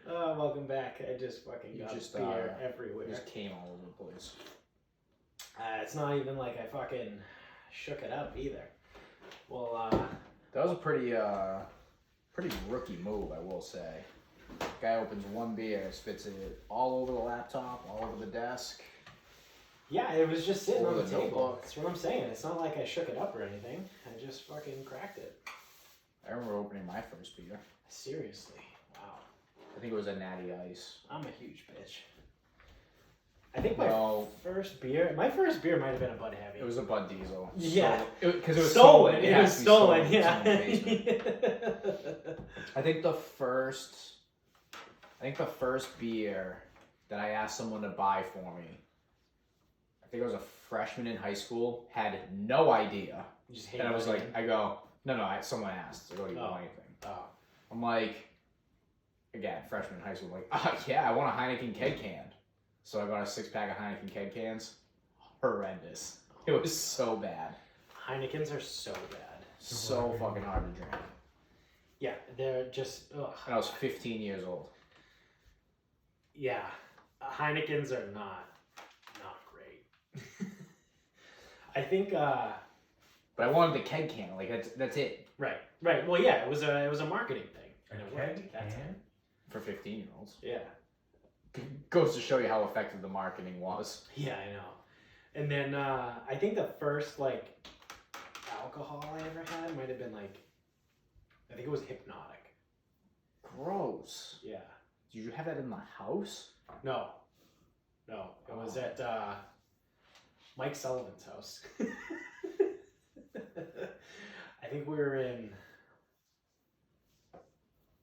Welcome back. I just fucking got beer everywhere. Just came all over the place. It's not even like I fucking shook it up either. Well, that was a pretty rookie move, I will say. Guy opens one beer, spits it all over the laptop, all over the desk. Yeah, it was just sitting on the table. That's what I'm saying. It's not like I shook it up or anything. I just fucking cracked it. I remember opening my first beer. Seriously. Wow. I think it was a Natty Ice. I'm a huge bitch. I think my first beer might have been a Bud Heavy. It was a Bud Diesel. Yeah. Because it was stolen. stolen. It was stolen, yeah. I think the first beer that I asked someone to buy for me, I think I was a freshman in high school, had no idea. And I was like, someone asked. I go, do you want anything? Oh. I'm like, again, freshman in high school, I'm like, yeah, I want a Heineken keg can. So I got a 6-pack of Heineken keg cans. Horrendous. It was so bad. Heinekens are so bad. So fucking hard to drink. Yeah, they're just, ugh. And I was 15 years old. Yeah, Heinekens are not great. I think, but I wanted the keg can. Like that's it. Right. Well, yeah, it was a marketing thing. And it worked. That's it. For 15-year-olds. Yeah. Goes to show you how effective the marketing was. Yeah, I know. And then I think the first alcohol I ever had might have been I think it was Hypnotic. Gross. Yeah. Did you have that in the house? No. It was at Mike Sullivan's house. I think we were in.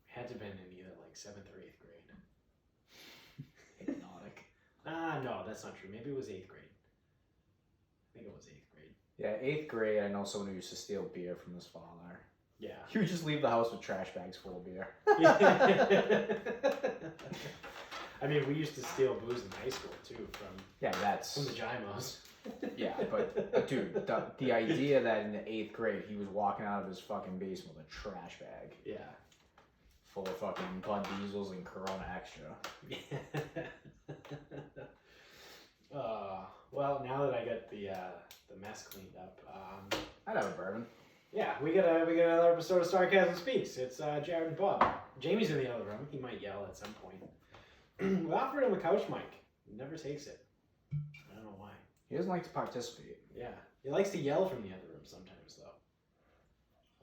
Had to have been in either 7th or 8th grade. Hypnotic. No, that's not true. Maybe it was 8th grade. I think it was 8th grade. Yeah, 8th grade. I know someone who used to steal beer from his father. Yeah. He would just leave the house with trash bags full of beer. I mean, we used to steal booze in high school too from the Jimos. Yeah, but dude, the idea that in the 8th grade he was walking out of his fucking basement with a trash bag. Yeah. Full of fucking Bud Diesels and Corona Extra. Well, now that I got the mess cleaned up, I'd have a bourbon. Yeah, we got another episode of Sarcasm Speaks. It's Jared and Bob. Jamie's in the other room. He might yell at some point. We offered him a couch mic. He never takes it. I don't know why. He doesn't like to participate. Yeah, he likes to yell from the other room sometimes, though.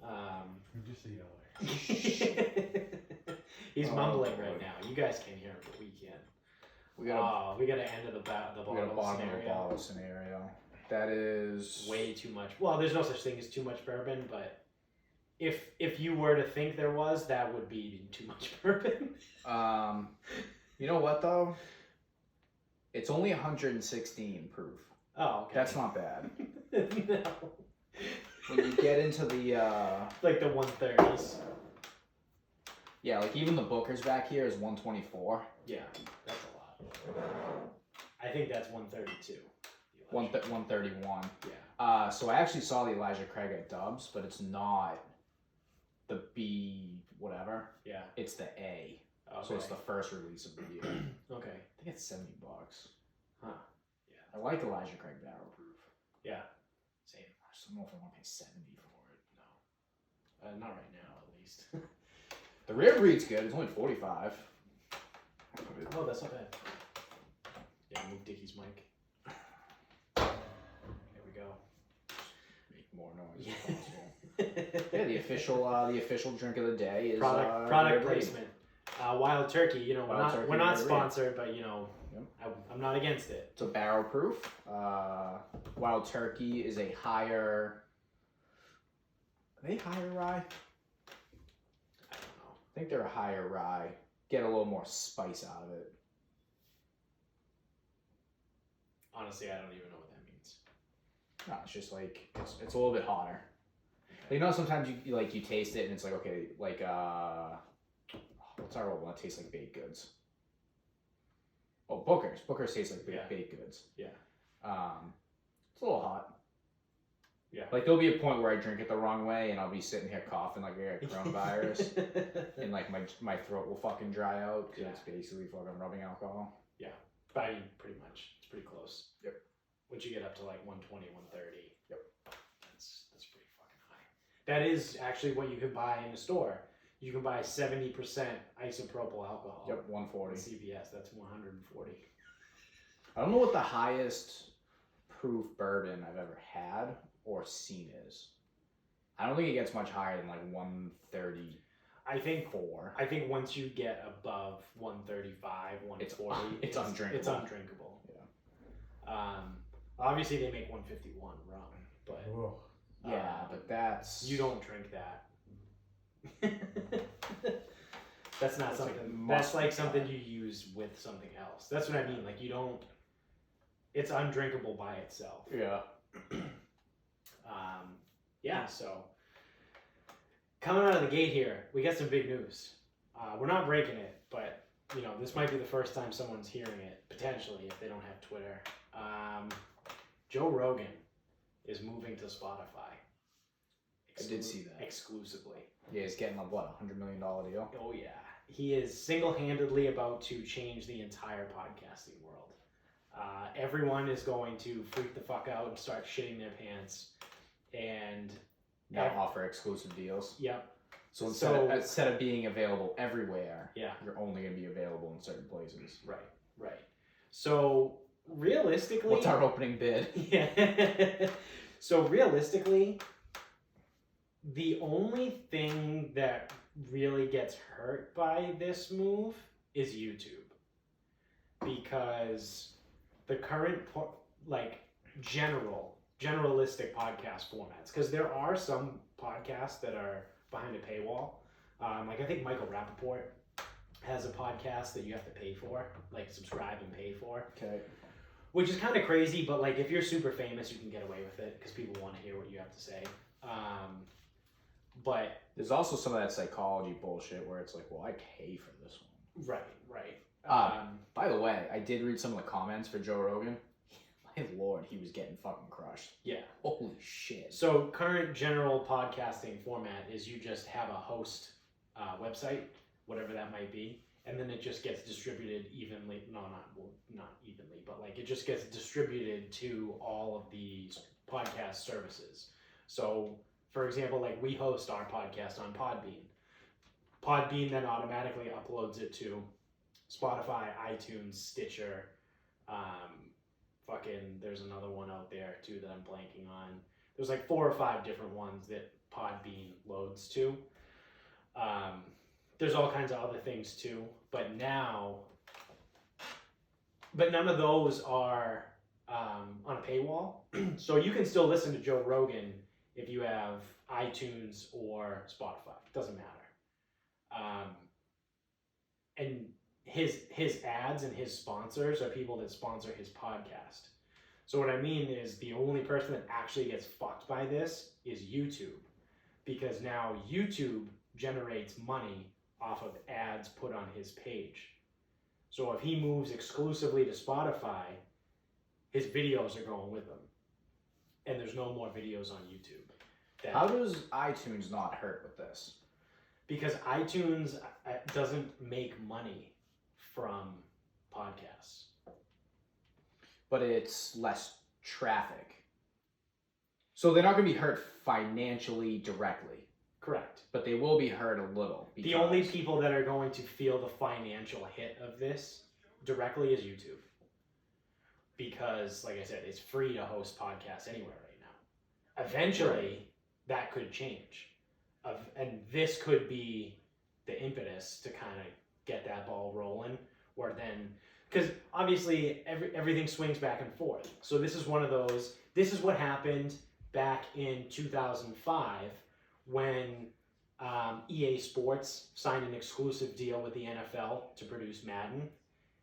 I'm just a yeller. He's mumbling right now. You guys can't hear him, but we can. We got an end of the bottle scenario. That is way too much. Well, there's no such thing as too much bourbon, but if you were to think there was, that would be too much bourbon. You know what though? It's only 116 proof. Oh, okay. That's not bad. No. When you get into the the 130s. Yeah, even the Booker's back here is 124. Yeah, that's a lot. I think that's 132. 131. Yeah. So I actually saw the Elijah Craig at Dubs, but it's not the B whatever. Yeah. It's the A. Okay. So it's the first release of the year. Okay. I think it's $70. Huh. Yeah. I like Elijah Craig Barrel Proof. Yeah. Same. I just don't know if I want to pay $70 for it. No. Not right now, at least. The rare breed's good. It's only $45. Oh, that's not bad. Yeah, move Dickie's mic. There we go. Make more noise if possible. Yeah, the official drink of the day is product placement. Wild Turkey. We're not sponsored, but Yep. I'm not against it. It's a barrel proof. Wild Turkey is a higher. Are they higher rye? I don't know. I think they're a higher rye. Get a little more spice out of it. Honestly, I don't even know what that means. No, it's just it's a little bit hotter. Sometimes you taste it and it's okay, what's our one that tastes like baked goods? Oh, Booker's tastes like baked goods. Yeah. It's a little hot. Yeah. Like there'll be a point where I drink it the wrong way and I'll be sitting here coughing like I got coronavirus, and like my throat will fucking dry out because it's basically fucking rubbing alcohol. Yeah, but I mean, pretty much, it's pretty close. Yep. Once you get up to like 120, 130. Yep. That's pretty fucking high. That is actually what you could buy in the store. You can buy 70% isopropyl alcohol. Yep, 140. CVS, that's 140. I don't know what the highest proof bourbon I've ever had or seen is. I don't think it gets much higher than like 130. I think once you get above 135, 140, it's undrinkable. It's undrinkable. Yeah. Obviously they make 151 rum, but but that's you don't drink that. That's not something. That's like something you use with something else. That's what I mean. Like you don't. It's undrinkable by itself. Yeah. Yeah. So coming out of the gate here, we got some big news. We're not breaking it, but you know this might be the first time someone's hearing it potentially if they don't have Twitter. Joe Rogan is moving to Spotify. I did see that. Exclusively. Yeah, he's getting a what, $100 million deal? Oh yeah. He is single-handedly about to change the entire podcasting world. Everyone is going to freak the fuck out and start shitting their pants. And now offer exclusive deals. Yep. So instead of being available everywhere, you're only going to be available in certain places. Right. So realistically, what's our opening bid? Yeah. So realistically, the only thing that really gets hurt by this move is YouTube, because the current generalistic podcast formats, because there are some podcasts that are behind a paywall. Like I think Michael Rappaport has a podcast that you have to pay for, like subscribe and pay for. Okay. Which is kind of crazy, but like if you're super famous, you can get away with it because people want to hear what you have to say. But there's also some of that psychology bullshit where it's like, well, I pay for this one. Right. By the way, I did read some of the comments for Joe Rogan. My lord, he was getting fucking crushed. Yeah. Holy shit. So current general podcasting format is you just have a host website, whatever that might be, and then it just gets distributed evenly. Not evenly, but like it just gets distributed to all of these podcast services. So, for example, like we host our podcast on Podbean. Podbean then automatically uploads it to Spotify, iTunes, Stitcher. There's another one out there too that I'm blanking on. There's like 4 or 5 different ones that Podbean loads to. There's all kinds of other things too, but none of those are on a paywall. So you can still listen to Joe Rogan if you have iTunes or Spotify. It doesn't matter. And his ads and his sponsors are people that sponsor his podcast. So what I mean is the only person that actually gets fucked by this is YouTube, because now YouTube generates money off of ads put on his page. So if he moves exclusively to Spotify, his videos are going with him. And there's no more videos on YouTube. How does iTunes not hurt with this? Because iTunes doesn't make money from podcasts. But it's less traffic. So they're not going to be hurt financially directly. Correct. But they will be hurt a little. The only people that are going to feel the financial hit of this directly is YouTube. Because, like I said, it's free to host podcasts anywhere right now. Eventually, that could change. And this could be the impetus to kind of get that ball rolling. Or then, because obviously everything swings back and forth. So this is one of those, this is what happened back in 2005 when EA Sports signed an exclusive deal with the NFL to produce Madden.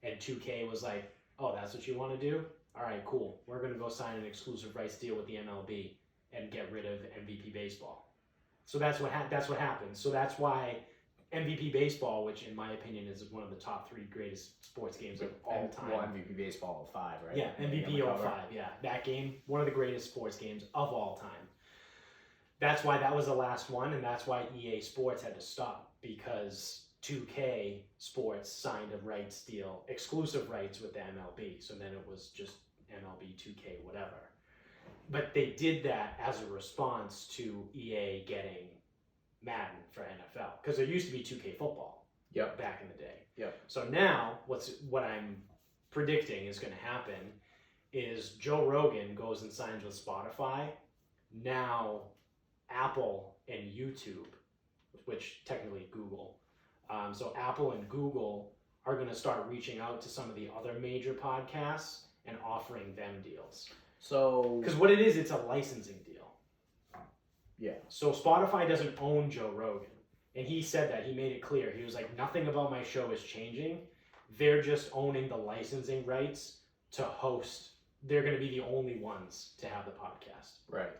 And 2K was like, oh, that's what you want to do? All right, cool. We're going to go sign an exclusive rights deal with the MLB and get rid of MVP baseball. So that's what happened. So that's why MVP baseball, which in my opinion is one of the top 3 greatest sports games of all time. Well, MVP baseball 05, right? Yeah, MVP 05. Yeah, that game, one of the greatest sports games of all time. that's why that was the last one, and that's why EA Sports had to stop, because 2K Sports signed a rights deal, exclusive rights with the MLB. So then it was just MLB 2K whatever. But they did that as a response to EA getting Madden for NFL, because there used to be 2K football. Yep. Back in the day. Yep. So now what I'm predicting is going to happen is Joe Rogan goes and signs with Spotify. Now Apple and YouTube, which technically Google, so Apple and Google are going to start reaching out to some of the other major podcasts and offering them deals. So, because what it is, it's a licensing deal. Yeah. So Spotify doesn't own Joe Rogan. And he said that. He made it clear. He was like, nothing about my show is changing. They're just owning the licensing rights to host. They're going to be the only ones to have the podcast. Right.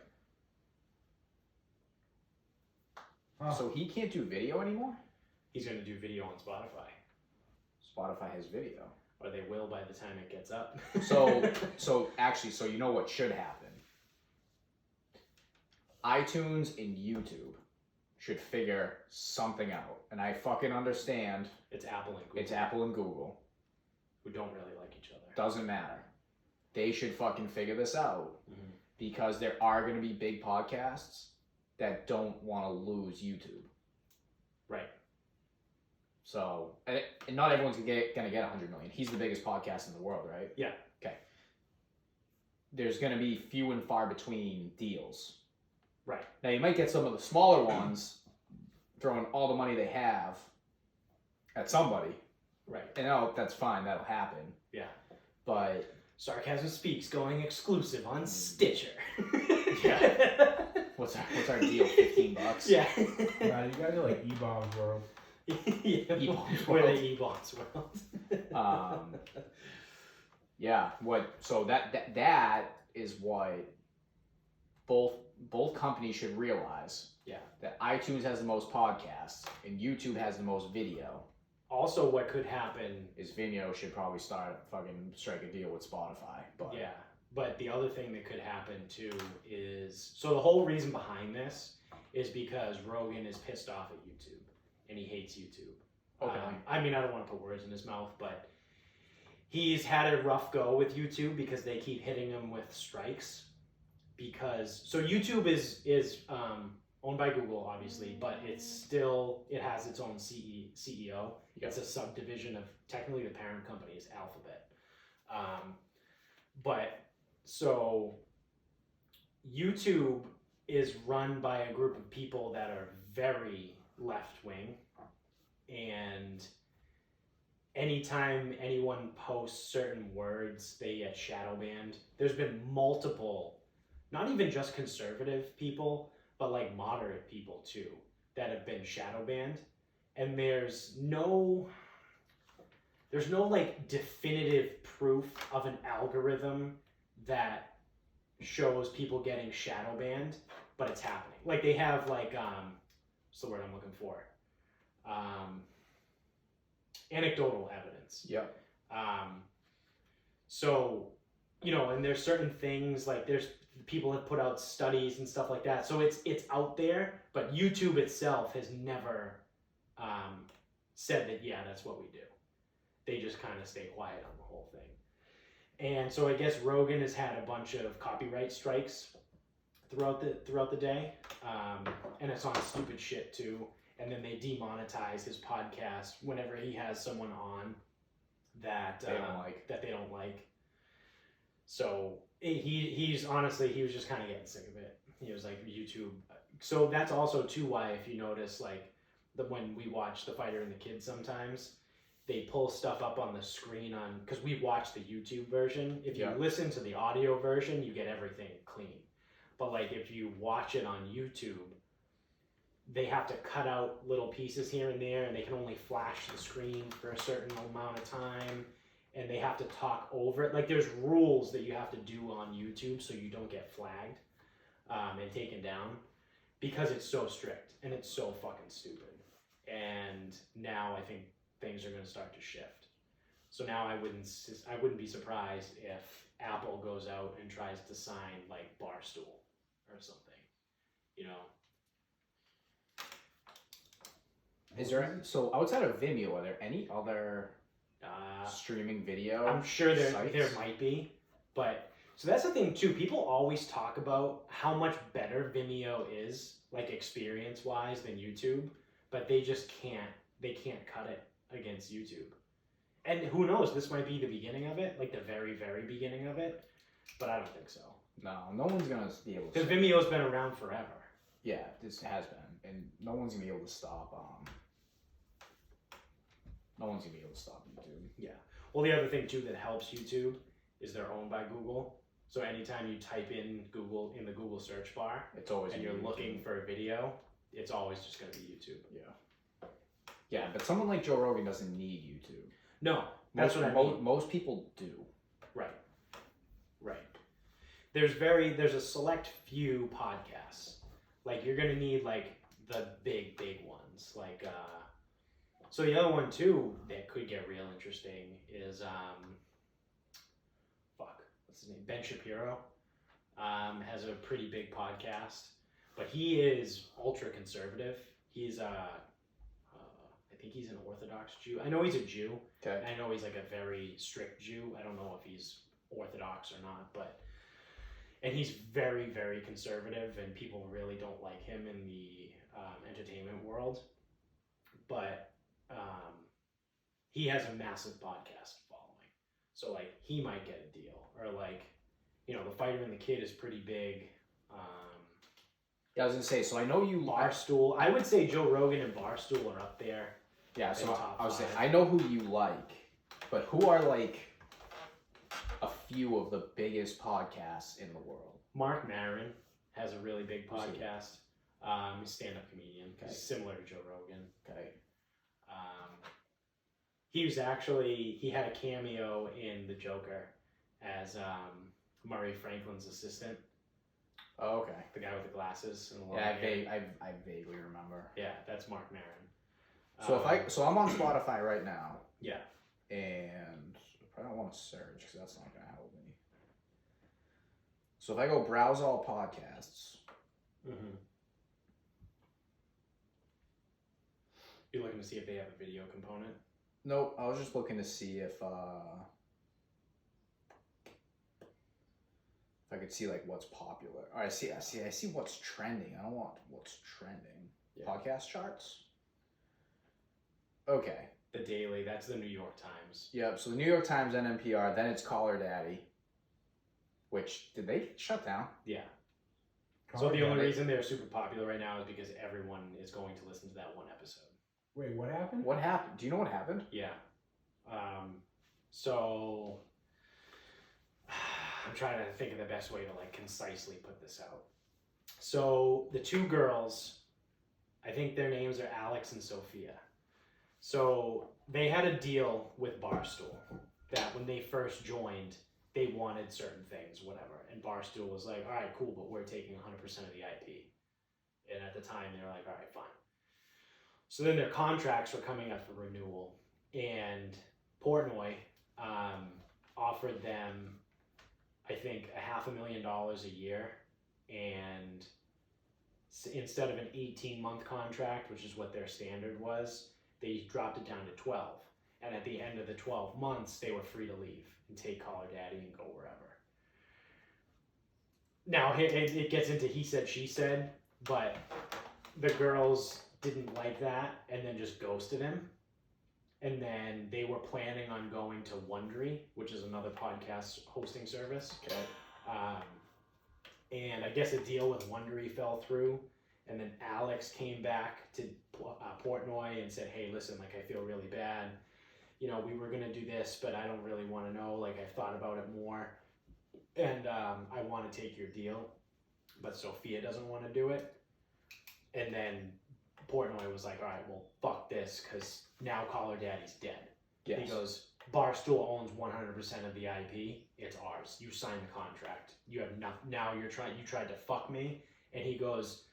Huh. So he can't do video anymore? He's going to do video on Spotify. Spotify has video. Or they will by the time it gets up. So actually, you know what should happen? iTunes and YouTube should figure something out. And I fucking understand. It's Apple and Google. It's Apple and Google. Who don't really like each other. Doesn't matter. They should fucking figure this out. Mm-hmm. Because there are going to be big podcasts that don't want to lose YouTube. Right. So, and not everyone's going to get 100 million. He's the biggest podcast in the world, right? Yeah. Okay. There's going to be few and far between deals. Right. Now, you might get some of the smaller ones throwing all the money they have at somebody. Right. And that's fine. That'll happen. Yeah. But Sarcasm Speaks going exclusive on Stitcher. Yeah. What's our deal? $15? Yeah. Nah, you guys are like E-Bombs World. Yeah. E-Bombs We're World. the E-Bombs World. Yeah. So that is what both companies should realize. Yeah. That iTunes has the most podcasts and YouTube has the most video. Also, what could happen Is Vimeo should probably strike a deal with Spotify. But yeah, but the other thing that could happen too is, so the whole reason behind this is because Rogan is pissed off at YouTube and he hates YouTube. Okay. I mean, I don't want to put words in his mouth, but he's had a rough go with YouTube because they keep hitting him with strikes. So YouTube is owned by Google, obviously, but it has its own CEO. Yep. It's a subdivision of, technically the parent company is Alphabet. But so YouTube is run by a group of people that are very left wing, and anytime anyone posts certain words, they get shadow banned. There's been multiple, not even just conservative people, but like moderate people too, that have been shadow banned. And there's no like definitive proof of an algorithm that shows people getting shadow banned, but it's happening. Like they have like what's the word I'm looking for? Anecdotal evidence. Yep. So, and there's certain things, like there's people have put out studies and stuff like that. So it's out there, but YouTube itself has never said that, yeah, that's what we do. They just kind of stay quiet on the whole thing. And so I guess Rogan has had a bunch of copyright strikes throughout the day. And it's on stupid shit too. And then they demonetize his podcast whenever he has someone on that they don't like. So he's honestly, he was just kind of getting sick of it. He was like, YouTube. So that's also too why, if you notice, like when we watch The Fighter and the Kid, sometimes they pull stuff up on the screen because we watch the YouTube version. If you listen to the audio version, you get everything clean. But like if you watch it on YouTube, they have to cut out little pieces here and there, and they can only flash the screen for a certain amount of time, and they have to talk over it. Like there's rules that you have to do on YouTube so you don't get flagged and taken down, because it's so strict and it's so fucking stupid. And now I think things are going to start to shift. So now I wouldn't be surprised if Apple goes out and tries to sign like Barstool or something, you know. Is there, so outside of Vimeo, are there any other streaming video I'm sure there sites? might be, but so that's the thing too. People always talk about how much better Vimeo is, like experience wise, than YouTube, but they just can't. They can't cut it against YouTube. And who knows? This might be the beginning of it, like the very, very beginning of it. But I don't think so. No one's gonna be able to. Because Vimeo's been around forever. Yeah, this has been, and no one's gonna be able to stop. No one's gonna be able to stop YouTube. Yeah. Well, the other thing too that helps YouTube is they're owned by Google. So anytime you type in Google in the Google search bar, it's always and you're YouTube. looking for a video, it's always just going to be YouTube. Yeah. Yeah, but someone like Joe Rogan doesn't need YouTube. No, that's what I mean. Most people do. Right. There's a select few podcasts. Like you're gonna need like the big ones. Like so the other one too that could get real interesting is what's his name? Ben Shapiro. Has a pretty big podcast, but he is ultra conservative. He's I think he's an Orthodox Jew. I know he's a Jew. Okay. I know he's like a very strict Jew. I don't know if he's Orthodox or not, but and he's very, very conservative, and people really don't like him in the entertainment world. But he has a massive podcast following, so like he might get a deal, or like The Fighter and the Kid is pretty big. Yeah, I was gonna say. So I know you. Barstool. I would say Joe Rogan and Barstool are up there. Yeah, so I was saying I know who you like, but who are like a few of the biggest podcasts in the world? Mark Maron has a really big podcast. He's a stand-up comedian. Okay. He's similar to Joe Rogan. Okay. He had a cameo in The Joker as Murray Franklin's assistant. Oh, okay. The guy with the glasses and the long hair. I vaguely remember. Yeah, that's Mark Maron. So I'm on Spotify right now. Yeah. And I don't want to search because that's not going to help me. So if I go browse all podcasts. Mm-hmm. You're looking to see if they have a video component? Nope. I was just looking to see if I could see like what's popular. All right, I see what's trending. I don't want what's trending. Yeah. Podcast charts. Okay. The Daily, that's the New York Times. Yep, so the New York Times and NPR, then it's Caller Daddy. Which, did they shut down? Yeah. So the only reason they're super popular right now is because everyone is going to listen to that one episode. Wait, what happened? What happened? Do you know what happened? Yeah. So I'm trying to think of the best way to like concisely put this out. So the two girls, I think their names are Alex and Sophia. So they had a deal with Barstool that when they first joined, they wanted certain things, whatever. And Barstool was like, all right, cool, but we're taking 100% of the IP. And at the time, they were like, all right, fine. So then their contracts were coming up for renewal. And Portnoy offered them, I think, $500,000 a year. And instead of an 18-month contract, which is what their standard was, they dropped it down to 12. And at the end of the 12 months, they were free to leave and take Caller Daddy and go wherever. Now, it gets into he said, she said, but the girls didn't like that and then just ghosted him. And then they were planning on going to Wondery, which is another podcast hosting service. Okay. And I guess a deal with Wondery fell through. And then Alex came back to Portnoy and said, hey, listen, like, I feel really bad. We were going to do this, but I don't really want to know. Like, I've thought about it more. And I want to take your deal. But Sophia doesn't want to do it. And then Portnoy was like, all right, well, fuck this, because now Caller Daddy's dead. Yes. He goes, Barstool owns 100% of the IP. It's ours. You signed the contract. You have nothing. Now you tried to fuck me. And he goes,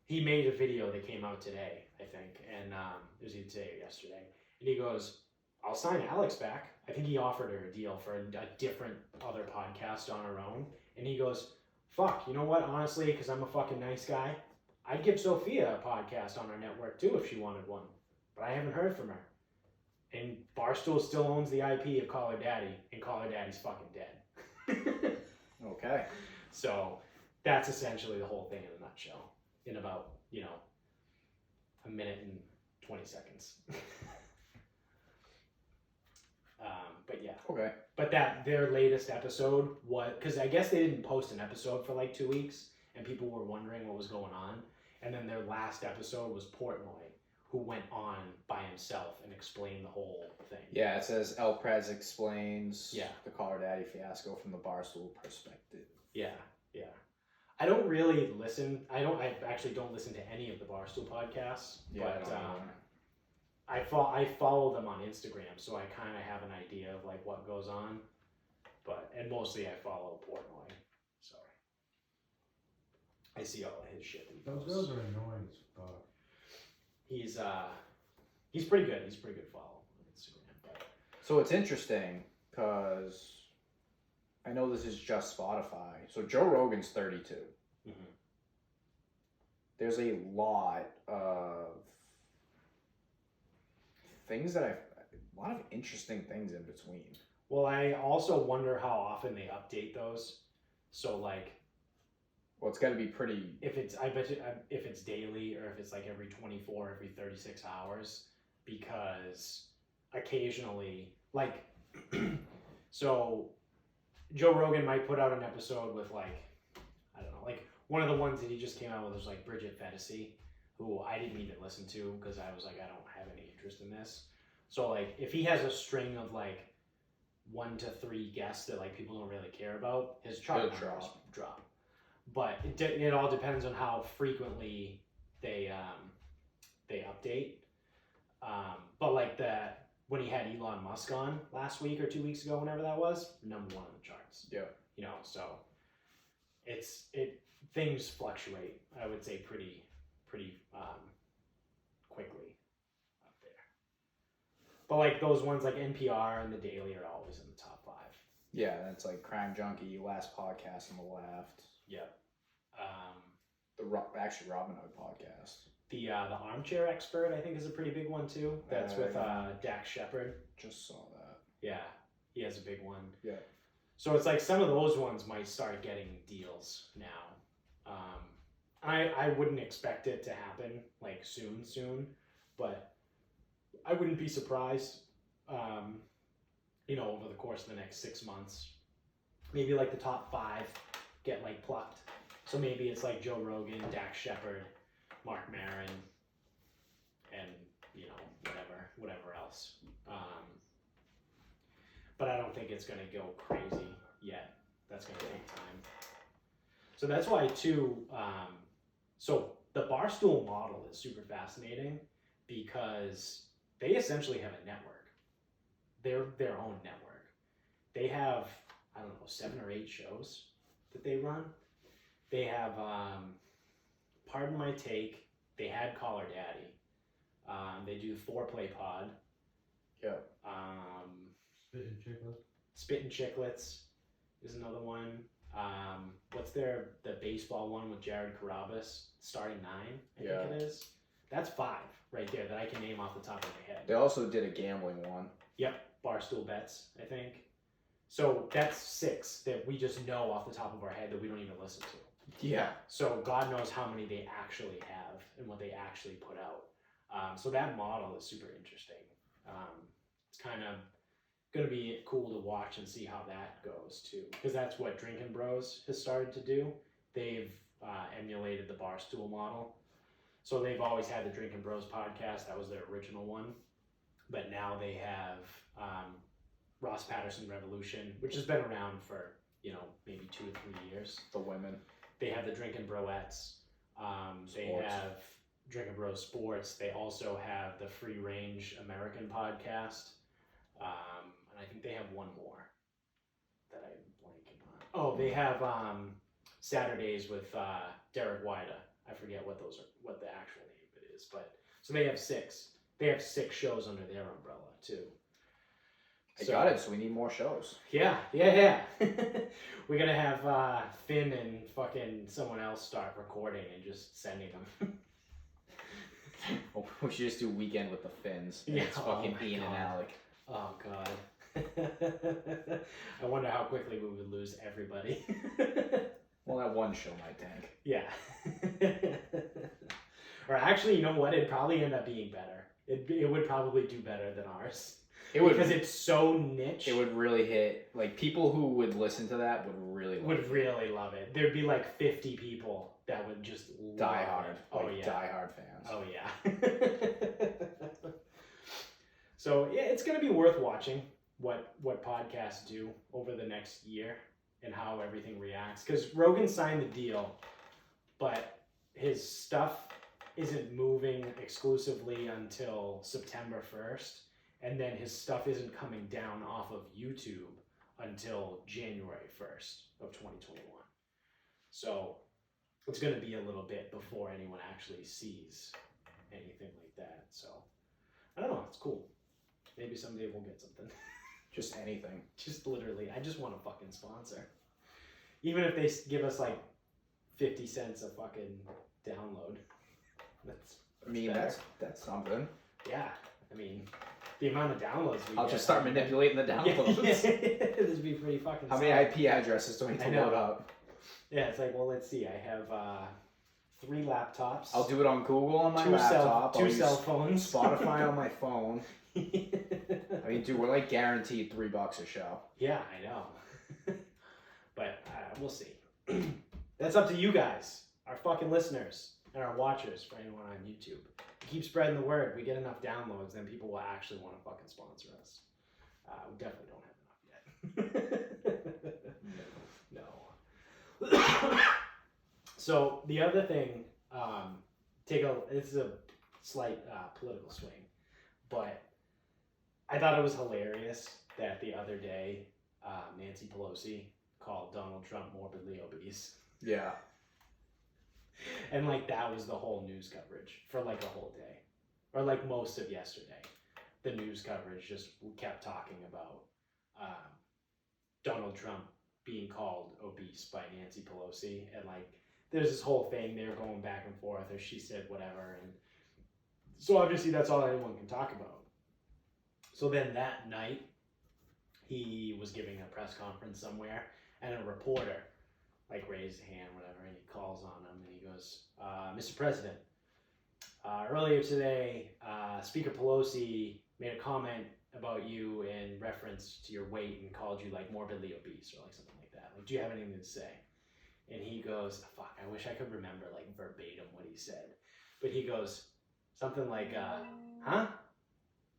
he made a video that came out today, I think. And it was either today or yesterday. And he goes, I'll sign Alex back. I think he offered her a deal for a different other podcast on her own. And he goes, fuck, you know what? Honestly, because I'm a fucking nice guy, I'd give Sophia a podcast on our network too if she wanted one, but I haven't heard from her. And Barstool still owns the IP of Call Her Daddy, and Call Her Daddy's fucking dead. Okay. So that's essentially the whole thing in a nutshell. In about, a minute and 20 seconds. But yeah. Okay. But their latest episode was, because I guess they didn't post an episode for like 2 weeks, and people were wondering what was going on. And then their last episode was Portnoy, who went on by himself and explained the whole thing. Yeah, it says El Prez explains Yeah. the Call Her Daddy fiasco from the Barstool perspective. Yeah. I don't really listen. I actually don't listen to any of the Barstool podcasts. Yeah, but I don't either. I follow them on Instagram, so I kind of have an idea of like what goes on. And mostly I follow Portnoy, so I see all of his shit. That he Those posts. girls are annoying as fuck. He's pretty good. He's a pretty good follow on Instagram. But So it's interesting because I know this is just Spotify. So Joe Rogan's 32. mhm. There's a lot of things a lot of interesting things in between. Well, I also wonder how often they update those. So like, Well, it's got to be pretty. if it's daily or if it's like every 24, every 36 hours, because occasionally, like, so Joe Rogan might put out an episode with like, I don't know, like one of the ones that he just came out with was like Bridget Fetisi, who I didn't even listen to because I was like, I don't have any interest in this. So like, if he has a string of like 1 to 3 guests that like people don't really care about, his chart It'll numbers drop. But it all depends on how frequently they update. But like when he had Elon Musk on last week or 2 weeks ago, whenever that was, #1 on the charts. Yeah. So things fluctuate. I would say pretty quickly up there. But like those ones like NPR and The Daily are always in the top 5. Yeah, that's like Crime Junkie, Last Podcast on the Left. Yep. Actually Robin Hood podcast. The Armchair Expert, I think, is a pretty big one too. That's with Dax Shepard. Just saw that. Yeah, he has a big one. Yeah. So it's like some of those ones might start getting deals now. I wouldn't expect it to happen like soon, but I wouldn't be surprised. Over the course of the next 6 months, maybe like the top 5 get like plucked. So maybe it's like Joe Rogan, Dax Shepard, Mark Maron, and whatever else. But I don't think it's gonna go crazy yet. That's gonna take time. So that's why too. So the Barstool model is super fascinating because they essentially have a network. They're their own network. They have, I don't know, 7 or 8 shows that they run. They have Pardon My Take. They had Call Her Daddy. They do Foreplay Pod. Yeah. Spit and Chicklets. Spit and Chicklets is another one. What's the baseball one with Jared Carrabis? Starting 9, I think it is. That's 5 right there that I can name off the top of my head. They also did a gambling one. Yep, Barstool Bets, I think. So that's 6 that we just know off the top of our head that we don't even listen to. Yeah. So God knows how many they actually have and what they actually put out. So that model is super interesting. It's kind of going to be cool to watch and see how that goes too, because that's what Drinkin' Bros has started to do. They've emulated the Barstool model. So they've always had the Drinkin' Bros podcast. That was their original one. But now they have Ross Patterson Revolution, which has been around for, maybe 2 or 3 years. The women. They have the Drinkin' Broettes. They Sports. have Drinkin' Bros Sports. They also have the Free Range American podcast. And I think they have one more that I'm blanking on. Oh, they have Saturdays with Derek Wida. I forget what the actual name of it is, but so they have 6. They have 6 shows under their umbrella too. I got it, so we need more shows. Yeah. We're gonna have Finn and fucking someone else start recording and just sending them. We should just do Weekend with the Finns. Yeah, It's fucking oh my Ian and God. Alec. Oh god. I wonder how quickly we would lose everybody. Well, that one show might tank. Yeah. Or actually, you know what? It'd probably end up being better. It would probably do better than ours. It would, because it's so niche. It would really hit, like, people who would listen to that would really love it. Really love it. There'd be like 50 people that would just Die love hard. it. Oh Like, yeah. die hard fans. Oh yeah. So yeah, it's gonna be worth watching what podcasts do over the next year and how everything reacts. Because Rogan signed the deal, but his stuff isn't moving exclusively until September 1st, and then his stuff isn't coming down off of YouTube until January 1st of 2021. So it's going to be a little bit before anyone actually sees anything like that. So I don't know. It's cool. Maybe someday we'll get something. Just anything. Just literally, I just want a fucking sponsor. Even if they give us like 50 cents a fucking download. That's better. That's something. Yeah. I mean, the amount of downloads we I'll get, just start manipulating the downloads. Yeah. This would be pretty fucking How many solid. IP addresses do I need to load up? Yeah, it's like, well, let's see. I have 3 laptops. I'll do it on Google on my 2 laptop. two cell phones. Spotify on my phone. I mean, dude, we're like guaranteed $3 a show. Yeah, I know. But we'll see. That's up to you guys, our fucking listeners, and our watchers for anyone on YouTube. Keep spreading the word. We get enough downloads, then people will actually want to fucking sponsor us. We definitely don't have enough yet. No. So the other thing, this is a slight political swing, but I thought it was hilarious that the other day Nancy Pelosi called Donald Trump morbidly obese. Yeah. And like that was the whole news coverage for like a whole day, or like most of yesterday. The news coverage just kept talking about Donald Trump being called obese by Nancy Pelosi, and like there's this whole thing they were going back and forth, or she said whatever, and so obviously that's all anyone can talk about. So then that night, he was giving a press conference somewhere, and a reporter like raised a hand, whatever, and he calls on him, and he goes, Mr. President, earlier today, Speaker Pelosi made a comment about you in reference to your weight and called you like morbidly obese or like something like that. Like, do you have anything to say? And he goes, fuck, I wish I could remember like verbatim what he said. But he goes, something like, huh?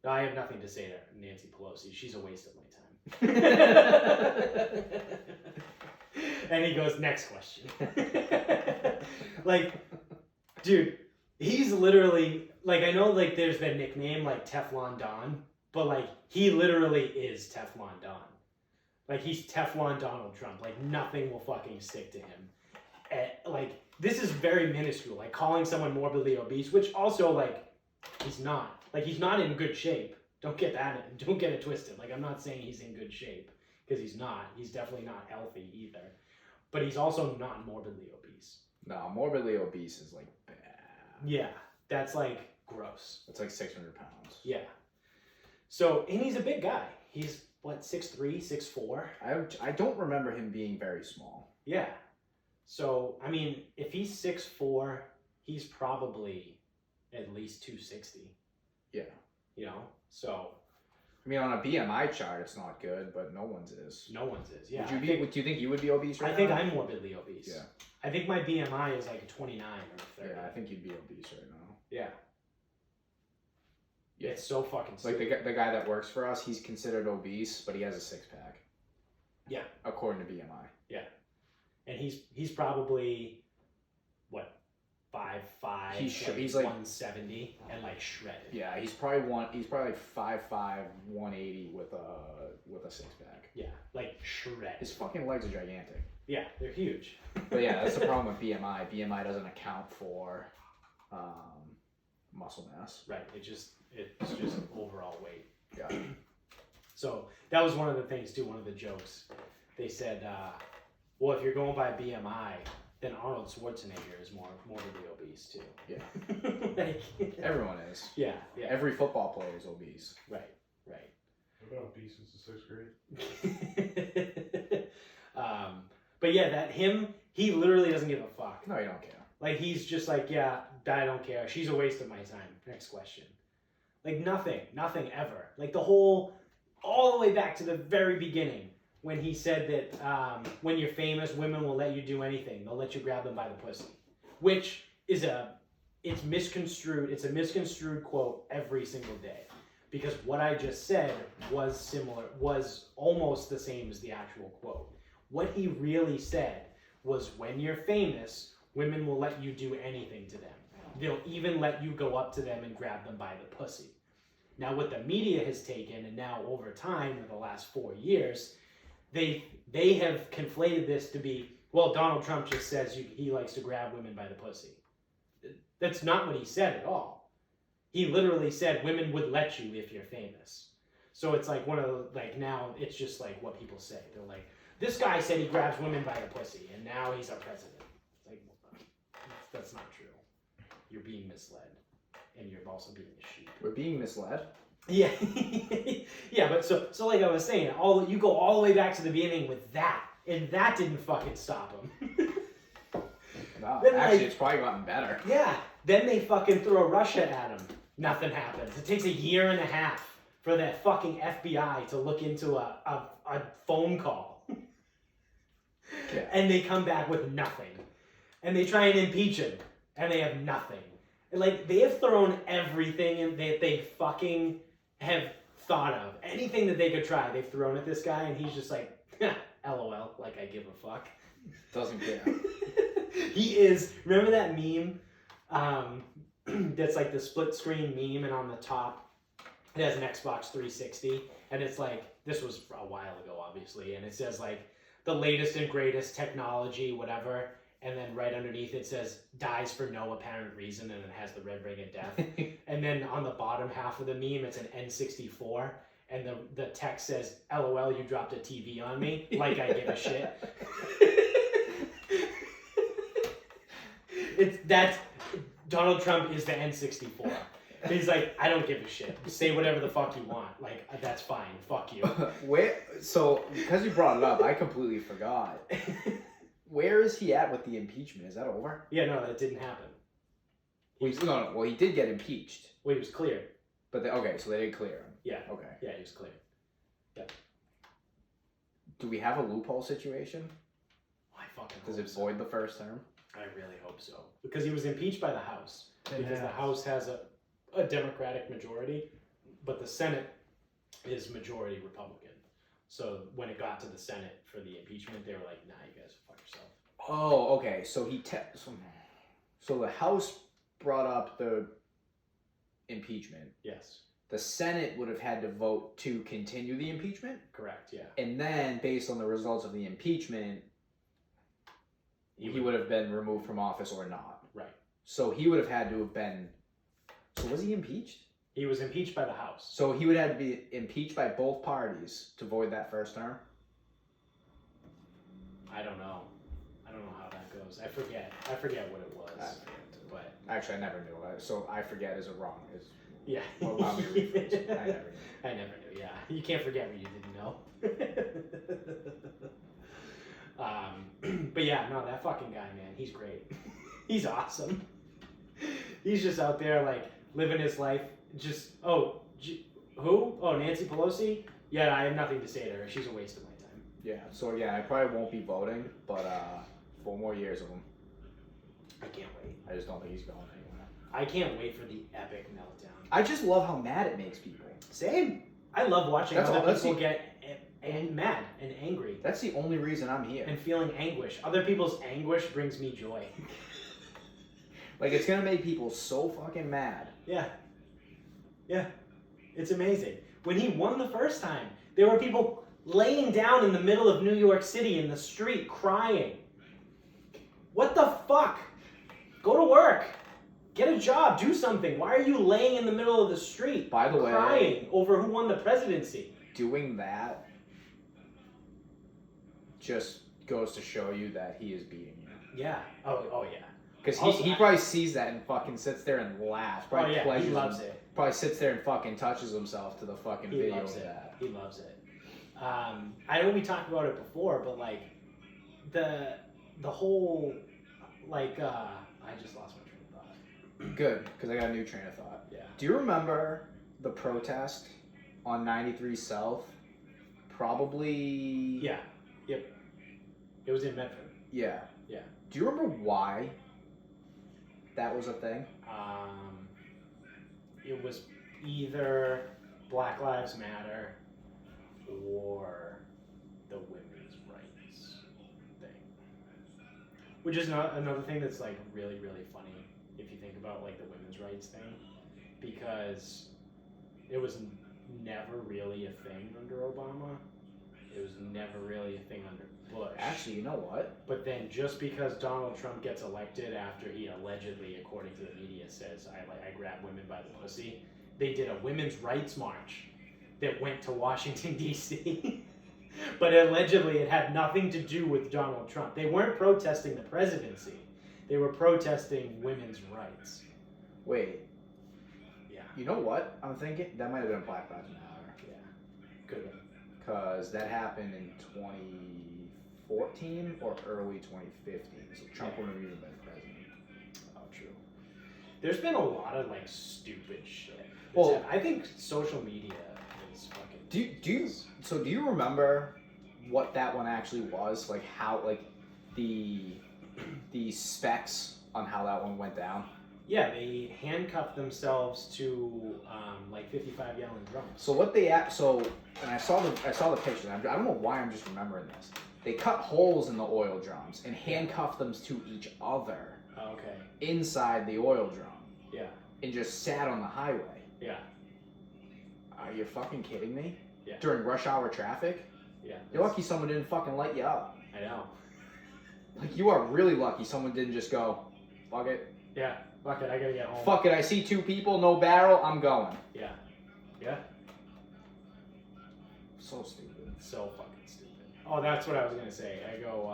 No, I have nothing to say to Nancy Pelosi. She's a waste of my time. And he goes, next question. Like, dude, he's literally, like, I know, like, there's that nickname, like, Teflon Don, but, like, he literally is Teflon Don. Like, he's Teflon Donald Trump. Like, nothing will fucking stick to him. Like, this is very minuscule. Like, calling someone morbidly obese, which also, like, he's not. Like, he's not in good shape. Don't get it twisted. Like, I'm not saying he's in good shape, because he's not. He's definitely not healthy either. But he's also not morbidly obese. No, morbidly obese is like bad. Yeah, that's like gross. It's like 600 pounds. Yeah. So, and he's a big guy. He's, what, 6'3", 6'4"? I don't remember him being very small. Yeah. So, I mean, if he's 6'4", he's probably at least 260. Yeah. You know? So... I mean, on a BMI chart, it's not good, but no one's is. No one's is, yeah. Do you think you would be obese right now? I think I'm morbidly obese. Yeah. I think my BMI is like a 29 or 30. Yeah, I think you'd be obese right now. Yeah. Yeah. It's so fucking Like stupid. the guy that works for us, he's considered obese, but he has a 6-pack. Yeah. According to BMI. Yeah. And he's probably, what, 5'5", He's like 170 and like shredded. Yeah, he's probably like 5'5", 180 with a 6-pack. Yeah, like shredded. His fucking legs are gigantic. Yeah, they're huge. But yeah, that's the problem with BMI. BMI doesn't account for muscle mass. Right. It's just overall weight. Yeah. So that was one of the things too. One of the jokes. They said, well, if you're going by BMI, then Arnold Schwarzenegger is morbidly obese too. Yeah. Like, Everyone is. yeah. Every football player is obese. Right. What about obese since the 6th grade? But yeah, he literally doesn't give a fuck. No, you don't care. Like, he's just like, yeah, I don't care. She's a waste of my time. Next question. Like, nothing ever. Like, all the way back to the very beginning when he said that when you're famous, women will let you do anything. They'll let you grab them by the pussy. Which is it's misconstrued. It's a misconstrued quote every single day. Because what I just said was almost the same as the actual quote. What he really said was, when you're famous, women will let you do anything to them. They'll even let you go up to them and grab them by the pussy. Now, what the media has taken, and now over time, in the last 4 years, they have conflated this to be, well, Donald Trump just says he likes to grab women by the pussy. That's not what he said at all. He literally said women would let you if you're famous. So it's like now it's just like what people say. They're like, this guy said he grabs women by the pussy, and now he's our president. It's like, that's not true. You're being misled, and you're also being a sheep. We're being misled? Yeah. Yeah, but so like I was saying, you go all the way back to the beginning with that, and that didn't fucking stop him. No, Then, actually, like, it's probably gotten better. Yeah. Then they fucking throw Russia at him. Nothing happens. It takes a year and a half for that fucking FBI to look into a phone call. Yeah. And they come back with nothing. And they try and impeach him, and they have nothing. And like, they have thrown everything that they fucking have thought of. Anything that they could try, they've thrown at this guy, and he's just like, LOL, like I give a fuck. Doesn't care. He is, remember that meme? That's like the split screen meme, and on the top it has an Xbox 360, and it's like, this was a while ago obviously, and it says like the latest and greatest technology, whatever, and then right underneath it says dies for no apparent reason, and it has the red ring of death. And then on the bottom half of the meme it's an N64, and the text says, LOL, you dropped a TV on me, like I give a shit. That's Donald Trump is the N64. He's like, I don't give a shit. Say whatever the fuck you want. Like, that's fine. Fuck you. So, because you brought it up, I completely forgot. Where is he at with the impeachment? Is that over? Yeah, no, that didn't happen. No. Well, he did get impeached. Well, he was cleared. But so they did clear him. Yeah. Okay. Yeah, he was cleared. Yeah. Do we have a loophole situation? I fucking Does hope it so. void the first term? I really hope so. Because he was impeached by the House. Because the House has a Democratic majority, but the Senate is majority Republican. So when it got to the Senate for the impeachment, they were like, nah, you guys fuck yourself. Oh, okay. So so the House brought up the impeachment. Yes. The Senate would have had to vote to continue the impeachment? Correct, yeah. And then, based on the results of the impeachment, he would have been removed from office or not. Right. So he would have had to have been... So was he impeached? He was impeached by the House. So he would have to be impeached by both parties to void that first term? I don't know how that goes. I forget what it was. I forget too. But Actually, I never knew. So I forget is a wrong. yeah. Well, allow me to rephrase it. I never knew. I never knew, yeah. You can't forget what you didn't know. But yeah, no, that fucking guy, man, he's great. He's awesome. He's just out there, like, living his life. Just, who? Oh, Nancy Pelosi? Yeah, I have nothing to say to her. She's a waste of my time. Yeah, so yeah, I probably won't be voting, but 4 more years of him. I can't wait. I just don't think he's going anywhere. I can't wait for the epic meltdown. I just love how mad it makes people. Same. I love watching That's other all- people get mad and angry That's the only reason I'm here. and feeling anguish. Other people's anguish brings me joy. Like, it's gonna make people so fucking mad. Yeah. It's amazing. When he won the first time, there were people laying down in the middle of New York City in the street crying. What the fuck? Go to work. Get a job. Do something. Why are you laying in the middle of the street By the way, crying over who won the presidency? doing that just goes to show you that he is beating you. Yeah. Oh yeah. Because Also, he probably sees that and fucking sits there and laughs. Probably he pleasures loves him. it. Probably sits there and fucking touches himself to the fucking He video loves of it. that. He loves it. I know we talked about it before, but like the whole like I just lost my train of thought. Good, because I got a new train of thought. Yeah. Do you remember the protest on 93 South? Probably. Yeah. Yep. It was in Medford. Yeah. Yeah. Do you remember why that was a thing? It was either Black Lives Matter or the women's rights thing, which is another thing that's like really funny if you think about like the women's rights thing, because it was never really a thing under Obama. It was never really a thing under Bush. Actually, you know what? But then just because Donald Trump gets elected after he allegedly, according to the media, says, I grabbed women by the pussy, they did a women's rights march that went to Washington, D.C. But allegedly it had nothing to do with Donald Trump. They weren't protesting the presidency. They were protesting women's rights. Wait. Yeah. You know what? I'm thinking that might have been Black Lives Matter. Yeah. Could have been. Because that happened in 2014 or early 2015. So Trump wouldn't have even been president. Oh, true. There's been a lot of like stupid shit. Well, I think social media is fucking. Do you remember what that one actually was? Like how the specs on how that one went down? Yeah, they handcuffed themselves to like 55 gallon drums. So what and I saw the picture. I don't know why I'm just remembering this. They cut holes in the oil drums and handcuffed them to each other. Oh, okay. Inside the oil drum. Yeah. And just sat on the highway. Yeah. Are you fucking kidding me? Yeah. During rush hour traffic? Yeah. You're lucky someone didn't fucking light you up. I know. Like, you are really lucky someone didn't just go, fuck it. Yeah. Fuck it, I gotta get home. Fuck it, I see two people, no barrel, I'm going. Yeah. Yeah. So stupid. So fucking stupid. Oh, that's what I was gonna say. I go,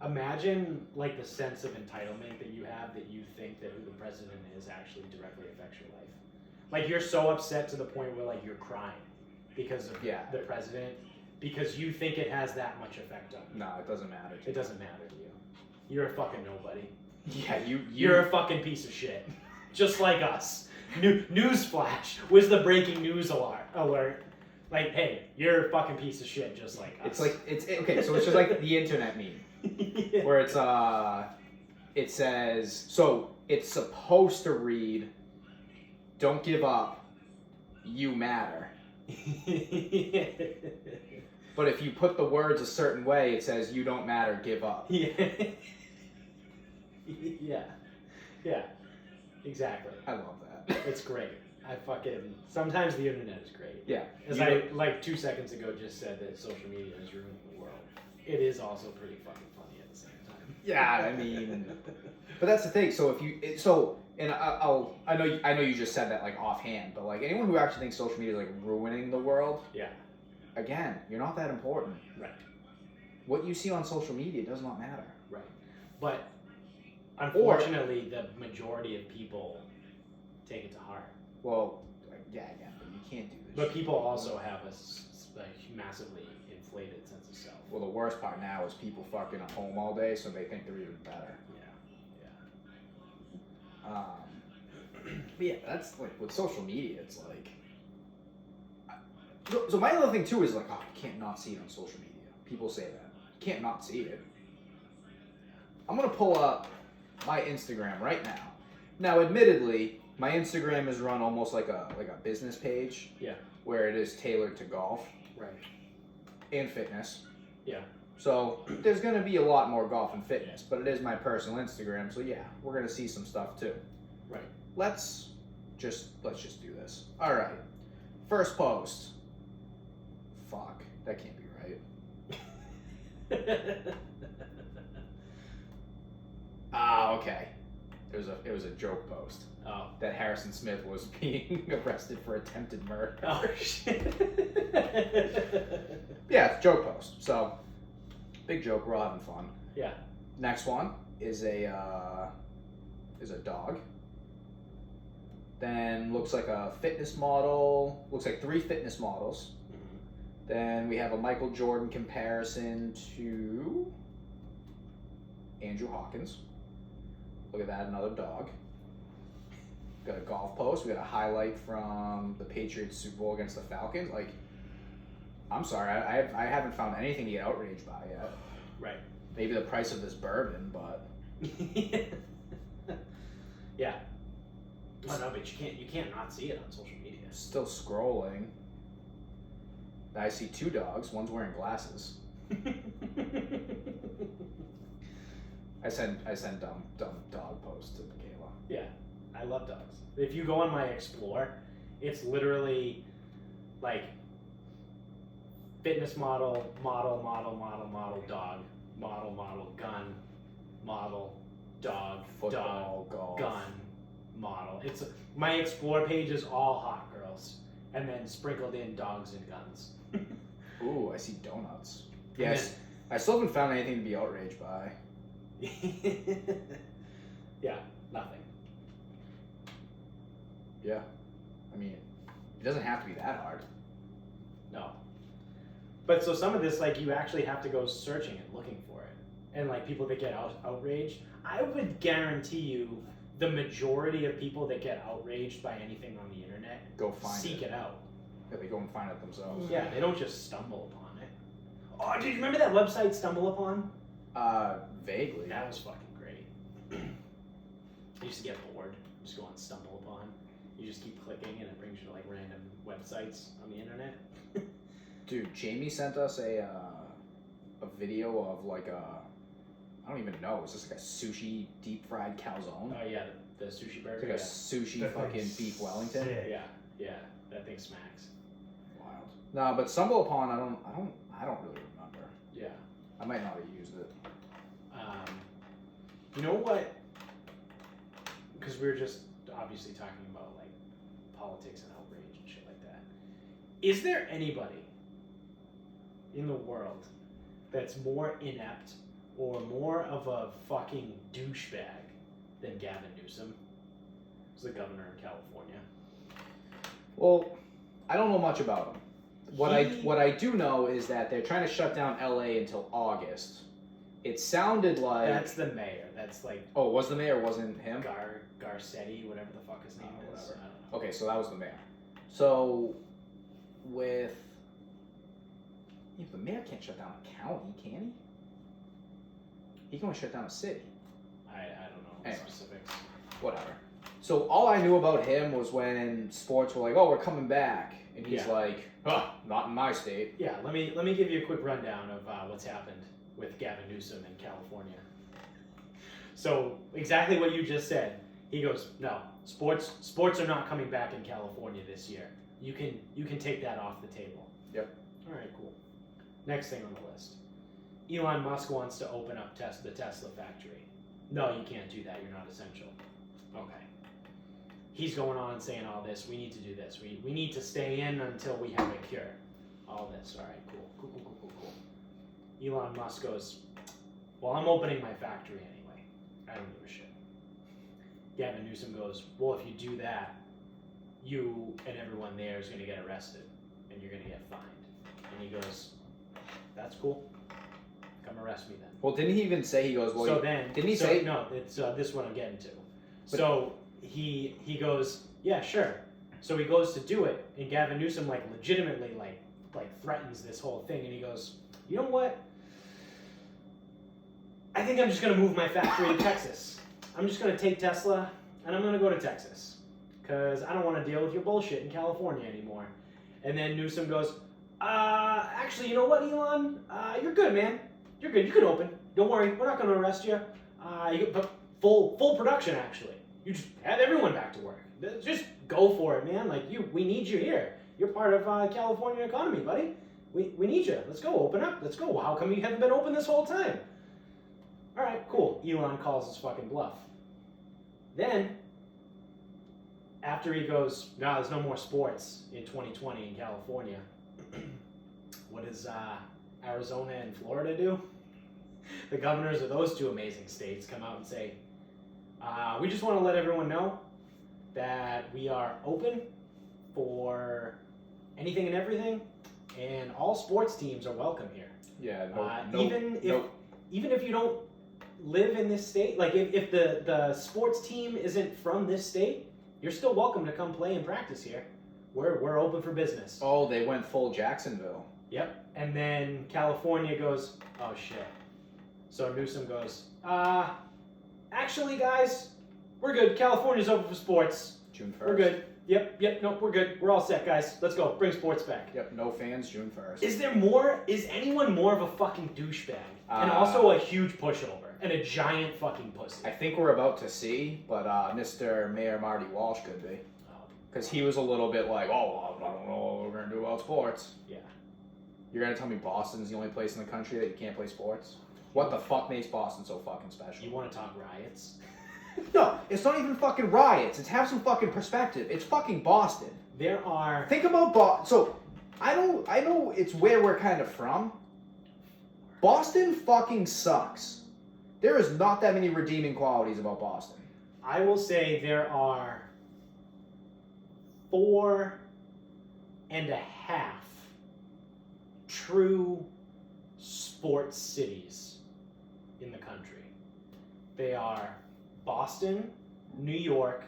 imagine like the sense of entitlement that you have that you think that who the president is actually directly affects your life. Like you're so upset to the point where like you're crying because of the president, because you think it has that much effect on you. No, it doesn't matter. It doesn't matter to you. You're a fucking nobody. Yeah, You're a fucking piece of shit. Just like us. Newsflash. Where's the breaking news alert? Like, hey, you're a fucking piece of shit just like us. It's like, okay, so it's just like the internet meme. Yeah. Where it says, so it's supposed to read, don't give up, you matter. But if you put the words a certain way, it says, you don't matter, give up. Yeah. Yeah. Exactly. I love that. It's great. Sometimes the internet is great. Yeah. As I, like 2 seconds ago, just said that social media is ruining the world. It is also pretty fucking funny at the same time. Yeah, I mean, but that's the thing. So if you, and I know you just said that like offhand, but like anyone who actually thinks social media is like ruining the world, yeah. Again, you're not that important. Right. What you see on social media does not matter. Right. But unfortunately, the majority of people take it to heart. Well, yeah, again, but you can't do this. But people also have a massively inflated sense of self. Well, the worst part now is people fucking at home all day, so they think they're even better. Yeah. But yeah, that's like with social media. It's like, so my other thing too is like, oh, you can't not see it on social media. People say that you can't not see it. I'm gonna pull up my Instagram right now. Now, admittedly, my Instagram is run almost like a business page. Yeah. Where it is tailored to golf. Right. And fitness. Yeah. So there's gonna be a lot more golf and fitness, but it is my personal Instagram, so yeah, we're gonna see some stuff too. Right. Let's just do this. All right. First post. Fuck, that can't be right. Okay. It was a joke post Oh. that Harrison Smith was being arrested for attempted murder. Oh shit. Yeah, it's a joke post. So, big joke. We're all having fun. Yeah. Next one is a dog. Then looks like a fitness model. Looks like 3 fitness models. Mm-hmm. Then we have a Michael Jordan comparison to Andrew Hawkins. Look at that, another dog. Got a golf post. We got a highlight from the Patriots Super Bowl against the Falcons. Like, I'm sorry, I haven't found anything to get outraged by yet. Right. Maybe the price of this bourbon, but yeah. Oh no, but you can't not see it on social media. still scrolling. I see 2 dogs. One's wearing glasses. I send dumb dog posts to Michaela. Yeah, I love dogs. If you go on my Explore, it's literally like fitness model, dog, model, gun, model, dog, Football, golf. gun, model. It's my Explore page is all hot girls, and then sprinkled in dogs and guns. Ooh, I see donuts. Yes, I still haven't found anything to be outraged by. Yeah, nothing. Yeah, I mean, it doesn't have to be that hard. No. But so some of this, like, you actually have to go searching and looking for it. And, like, people that get outraged, I would guarantee you the majority of people that get outraged by anything on the internet Go find seek it out. Yeah, they go and find it themselves. Yeah, they don't just stumble upon it. Oh, did you remember that website, Stumble Upon? Vaguely. That was fucking great. I used to get bored. Just go on Stumble Upon. You just keep clicking and it brings you to, like, random websites on the internet. Dude, Jamie sent us a video of like I don't even know. It's just like a sushi deep fried calzone. Oh yeah, the sushi burger. It's like a sushi That fucking thing's beef Wellington. sick. Yeah, that thing smacks. Wild. No, but Stumble Upon, I don't really remember. Yeah. I might not have used it. You know what? Because we were just obviously talking about like politics and outrage and shit like that. Is there anybody in the world that's more inept or more of a fucking douchebag than Gavin Newsom, who's the governor of California? Well, I don't know much about him. What I do know is that they're trying to shut down LA until August. It sounded like That's the mayor. That's like oh, was the mayor? Wasn't him? Garcetti, whatever the fuck his name is. Whatever. I don't know. Okay, so that was the mayor. So the mayor can't shut down a county, can he? He can only shut down a city. I don't know the Anyway. specifics. Whatever. So all I knew about him was when sports were like, "Oh, we're coming back," and he's Yeah. like, "Not in my state." Yeah, let me give you a quick rundown of what's happened with Gavin Newsom in California. So exactly what you just said. He goes, "No, sports are not coming back in California this year. You can take that off the table." Yep. All right, cool. Next thing on the list. Elon Musk wants to open up the Tesla factory. No, you can't do that. You're not essential. Okay. He's going on saying all this. We need to do this. We need to stay in until we have a cure. All this. All right, cool. Elon Musk goes, well, I'm opening my factory anyway. I don't give a shit. Gavin Newsom goes, well, if you do that, you and everyone there is going to get arrested and you're going to get fined. And he goes, that's cool. Come arrest me then. Well, didn't he even say he goes? Well, So then, didn't he say no? It's this is what I'm getting to. So he goes, yeah, sure. So he goes to do it, and Gavin Newsom like legitimately like threatens this whole thing, and he goes, you know what? I think I'm just gonna move my factory to Texas. I'm just gonna take Tesla and I'm gonna go to Texas because I don't want to deal with your bullshit in California anymore. And then Newsom goes, actually, you know what, Elon? You're good, man. You're good. You can open. Don't worry. We're not going to arrest you. But full production, actually. You just add everyone back to work. Just go for it, man. Like we need you here. You're part of California economy, buddy. We need you. Let's go. Open up. Let's go. Well, how come you haven't been open this whole time? All right, cool. Elon calls his fucking bluff. Then, after he goes, no, there's no more sports in 2020 in California, what does Arizona and Florida do? The governors of those two amazing states come out and say, we just want to let everyone know that we are open for anything and everything, and all sports teams are welcome here. Yeah, Even if you don't live in this state, like if the sports team isn't from this state, you're still welcome to come play and practice here. We're open for business. Oh, they went full Jacksonville. Yep. And then California goes, oh shit. So Newsom goes, actually guys, we're good. California's open for sports. June 1st. We're good. Yep, nope, we're good. We're all set, guys. Let's go. Bring sports back. Yep, no fans, June 1st. Is anyone more of a fucking douchebag? And also a huge pushover. And a giant fucking pussy. I think we're about to see, but Mr. Mayor Marty Walsh could be. Because he was a little bit like, oh, I don't know what we're going to do about sports. Yeah. You're going to tell me Boston's the only place in the country that you can't play sports? What the fuck makes Boston so fucking special? You want to talk riots? No, it's not even fucking riots. It's have some fucking perspective. It's fucking Boston. There are... Think about Boston. So, I know it's where we're kind of from. Boston fucking sucks. There is not that many redeeming qualities about Boston. I will say there are 4.5 true sports cities in the country. They are Boston, New York,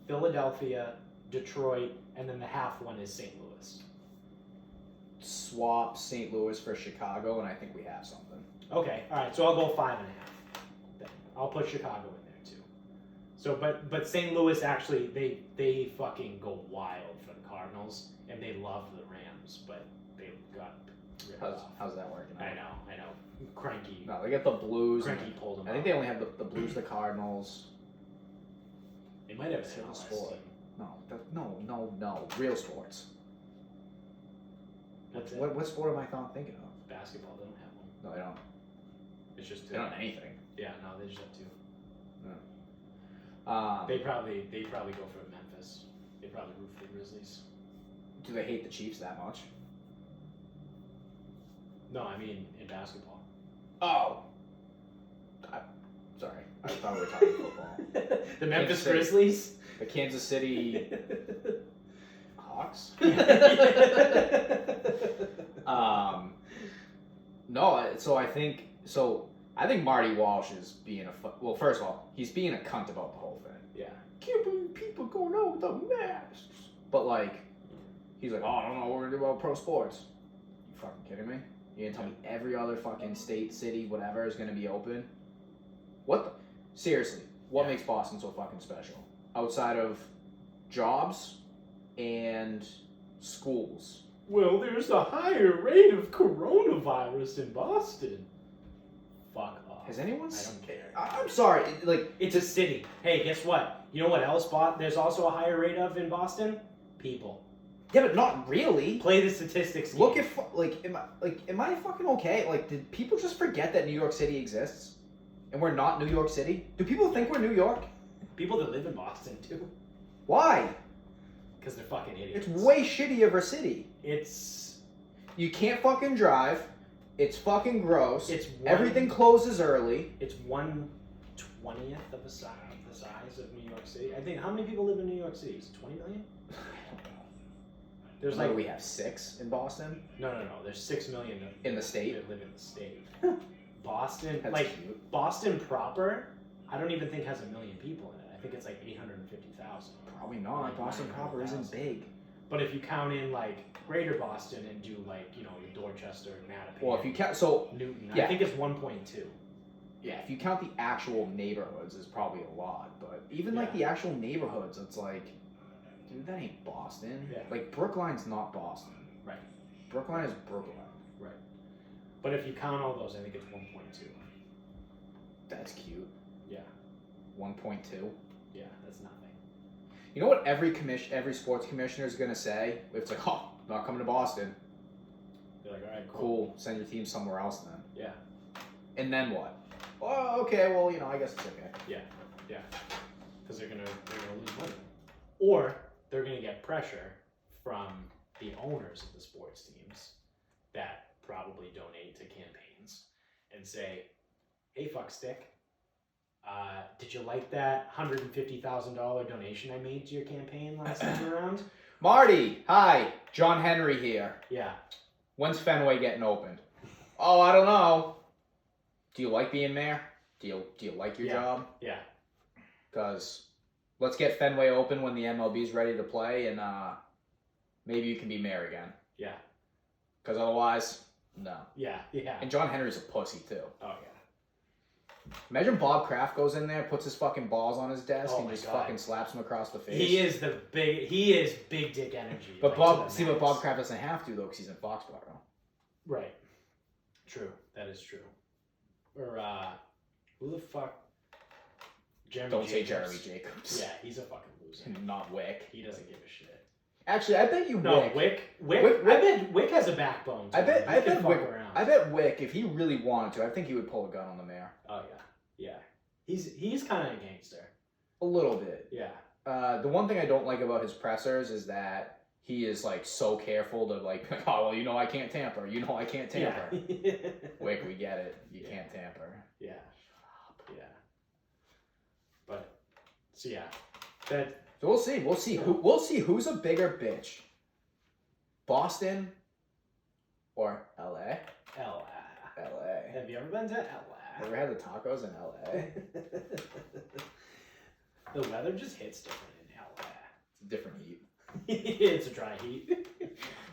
Philadelphia, Detroit, and then the half one is St. Louis. Swap St. Louis for Chicago, and I think we have something. Okay, all right, so I'll go 5.5. Then I'll put Chicago in there too. So, but St. Louis actually they fucking go wild for the Cardinals, and they love the Rams, but they got ripped off. How's that working? I know. Cranky. No, they got the Blues. Cranky pulled them. I think they only have the Blues, the Cardinals. They might have a It's a MLS sport. team. No. Real sports. That's it. What sport am I thinking of? Basketball, they don't have one. No, they don't. It's just two. They don't have anything. Yeah, no, they just have two. No. They probably go for Memphis. They probably root for the Grizzlies. Do they hate the Chiefs that much? No, I mean in basketball. Oh. Sorry. I thought we were talking football. The Memphis City. Grizzlies? The Kansas City Hawks? No, so I think Marty Walsh is being well, first of all, he's being a cunt about the whole thing. Yeah. Can't believe people going out with the masks. But like, he's like, oh, I don't know what we're gonna do about pro sports. You fucking kidding me? You're gonna tell me every other fucking state, city, whatever is gonna be open? What the? Seriously, what makes Boston so fucking special? Outside of jobs and schools. Well, there's a higher rate of coronavirus in Boston. Fuck off. Has anyone? I don't care. I'm sorry. Like, It's a city. Hey, guess what? You know what else there's also a higher rate of in Boston? People. yeah, but not really. Play the statistics. Look game. at am I fucking okay? Like, did people just forget that New York City exists, and we're not New York City? Do people think we're New York? people that live in Boston too. Why? Because they're fucking idiots. It's way shittier of a city. You can't fucking drive. It's fucking gross. Everything closes early. It's 1/20th of the size of New York City. I think. How many people live in New York City? Is it 20 million? There's we have 6 in Boston. No. There's 6 million In the state? that live in the state. Boston, That's like cute. Boston proper, I don't even think has 1 million people in it. I think it's like 850,000. Probably not. Like Boston proper isn't 900,000. big. But if you count in like Greater Boston and do like your Dorchester, Mattapan, Well, if you count, Newton, yeah. I think it's 1.2. yeah, if you count the actual neighborhoods, it's probably a lot. But even like Yeah. the actual neighborhoods, it's like, dude, that ain't Boston. Yeah. Like Brookline's not Boston. Right. Brookline is Brookline. Right. But if you count all those, I think it's 1.2. That's cute. Yeah. 1.2. Yeah, that's nothing. You know what every sports commissioner is gonna say? It's like, oh, not coming to Boston. They're like, all right, Cool. Send your team somewhere else then. Yeah. And then what? Oh, okay. Well, I guess it's okay. Yeah. because they're gonna lose money, or they're gonna get pressure from the owners of the sports teams that probably donate to campaigns and say, "Hey, fuckstick, did you like that $150,000 donation I made to your campaign last time around?" Marty, hi, John Henry here. Yeah. When's Fenway getting opened? Oh, I don't know. Do you like being mayor? Do you like your job? Yeah. Because let's get Fenway open when the MLB's ready to play, and maybe you can be mayor again. Yeah. Because otherwise, no. Yeah. Yeah. And John Henry's a pussy too. Oh yeah. Imagine Bob Kraft goes in there, puts his fucking balls on his desk, Oh and my just God. fucking slaps him across the face. He is big dick energy. But like, but Bob Kraft doesn't have to though, because he's in Foxborough. Right. True. That is true. Or who the fuck? Jeremy Don't say Jacobs. Jeremy Jacobs. Yeah, he's a fucking loser. Not Wick. He doesn't give a shit. Actually, I bet you No, Wick. Wick. I bet Wick has a backbone. To I him. bet He I can bet fuck Wick. around. I bet Wick, if he really wanted to, I think he would pull a gun on the mayor. Oh yeah. He's kind of a gangster. A little bit. Yeah. The one thing I don't like about his pressers is that he is like so careful to like, oh well, I can't tamper. I can't tamper. Yeah. Wick, we get it. You Yeah. can't tamper. Yeah. Yeah. But so yeah, that So we'll see. We'll see who's a bigger bitch. Boston or LA? LA. LA. Have you ever been to LA? Ever had the tacos in LA? The weather just hits different in LA. It's a different heat. It's a dry heat.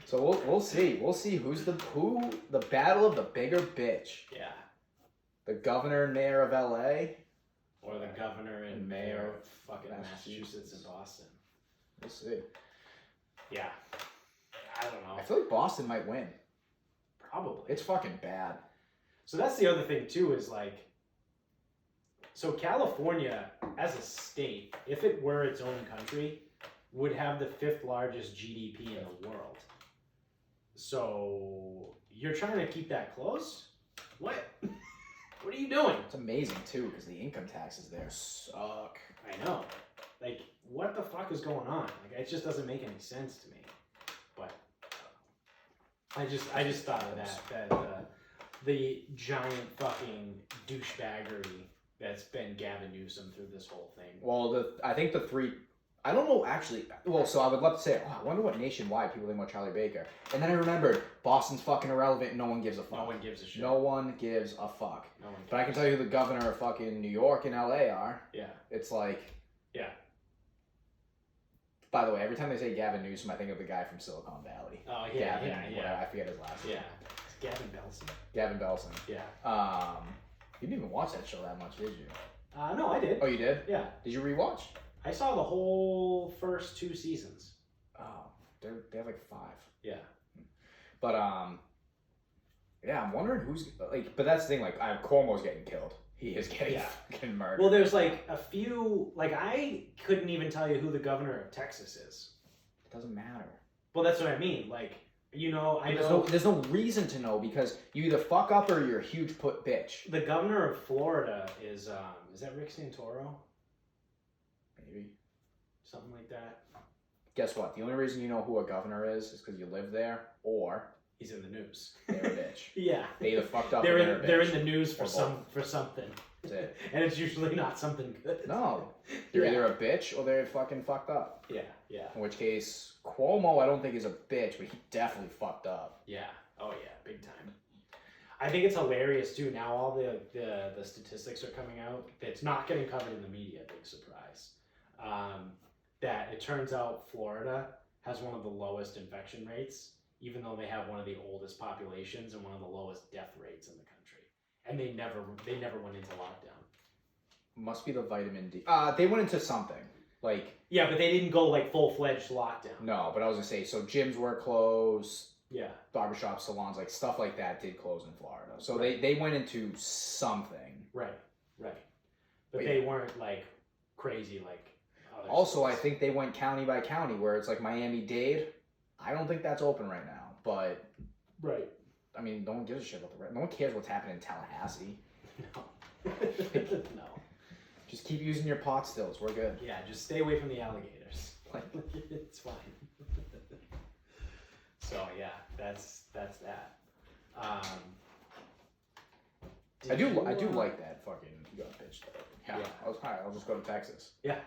So we'll see. We'll see who the battle of the bigger bitch. Yeah. The governor and mayor of LA. Or the governor and mayor of fucking Massachusetts and Boston. We'll see. Yeah. I don't know. I feel like Boston might win. Probably. It's fucking bad. So that's the other thing too, is like, so California as a state, if it were its own country, would have the 5th largest GDP in the world. So you're trying to keep that close? What? What are you doing? It's amazing too because the income taxes there suck. I know. Like, what the fuck is going on? Like, it just doesn't make any sense to me. But I just thought of that the giant fucking douchebaggery that's been Gavin Newsom through this whole thing. Well, I think the three. I don't know actually. Well, so I would love to say, I wonder what nationwide people think about Charlie Baker. And then I remembered Boston's fucking irrelevant. And no one gives a fuck. No one gives a shit. No one gives a fuck. No one cares. But I can tell you who the governor of fucking New York and LA are. Yeah. It's like. Yeah. By the way, every time they say Gavin Newsom, I think of the guy from Silicon Valley. Oh yeah, Gavin, yeah. whatever, I forget his last name. Yeah. Gavin Belson. Gavin Belson. Yeah. You didn't even watch that show that much, did you? No, I did. Oh, you did? Yeah. Did you rewatch? I saw the whole first 2 seasons. Oh, they have like 5. Yeah. But yeah, I'm wondering who's like. But that's the thing. Like, Cuomo's getting killed. He is getting fucking murdered. Well, there's like a few. Like, I couldn't even tell you who the governor of Texas is. It doesn't matter. Well, that's what I mean. Like, I know There's no reason to know because you either fuck up or you're a huge bitch. the governor of Florida is that Rick Santoro? Maybe. Something like that. Guess what? The only reason you know who a governor is because you live there or He's in the news. they're a bitch. Yeah. They either fucked up They're or in they're a bitch. they're in the news for Or both. something. That's it. And it's usually not something good. No. They're Yeah. either a bitch or they're fucking fucked up. Yeah, yeah. In which case, Cuomo I don't think is a bitch, but he definitely fucked up. Yeah. Oh yeah, big time. I think it's hilarious too. Now all the statistics are coming out. It's not getting covered in the media. Big surprise. That it turns out Florida has one of the lowest infection rates, even though they have one of the oldest populations and one of the lowest death rates in the country. And they never went into lockdown. Must be the vitamin D. They went into something. Like, Yeah, but they didn't go like full-fledged lockdown. no, but I was gonna say, so gyms were closed, Yeah. barbershop salons, like stuff like that did close in Florida. So Right. they went into something. Right. But But they weren't like crazy like other Also, I states. think they went county by county, where it's like Miami-Dade. I don't think that's open right now, but Right. I mean, no one gives a shit about the rest. No one cares what's happening in Tallahassee. No. No. Just keep using your pot stills. We're good. Yeah, just stay away from the alligators. Like, it's fine. So yeah, that's that. I do like that fucking. You got a bitch though. Yeah. I'll just go to Texas. Yeah.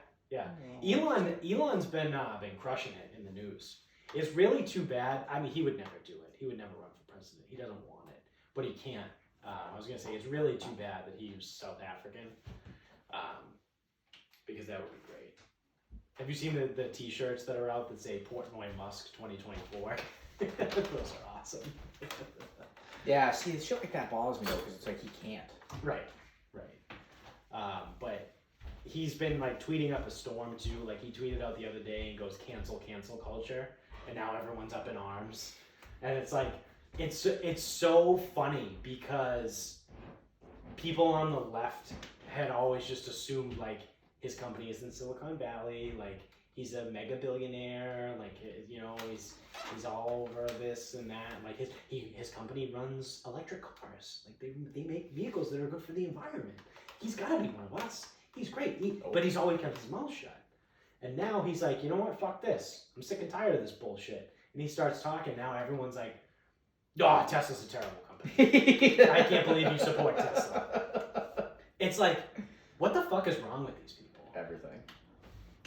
Elon's been crushing it in the news. It's really too bad. I mean, he would never do it. He would never run for president. He doesn't want it, but he can't. I was gonna say it's really too bad that he was South African, because that would be great. Have you seen the T-shirts that are out that say Portnoy Musk 2024? Those are awesome. Yeah, see, shit like that bothers me though, because it's like he can't. Right. But he's been like tweeting up a storm too. Like he tweeted out the other day and goes cancel culture, and now everyone's up in arms. And it's like it's so funny because people on the left had always just assumed like his company is in Silicon Valley, like he's a mega billionaire, like he's all over this and that. Like his company runs electric cars, like they make vehicles that are good for the environment. He's got to be one of us. He's great, but he's always kept his mouth shut. And now he's like, you know what? Fuck this. I'm sick and tired of this bullshit. And he starts talking. Now everyone's like, oh, Tesla's a terrible company. I can't believe you support Tesla. It's like, what the fuck is wrong with these people? Everything.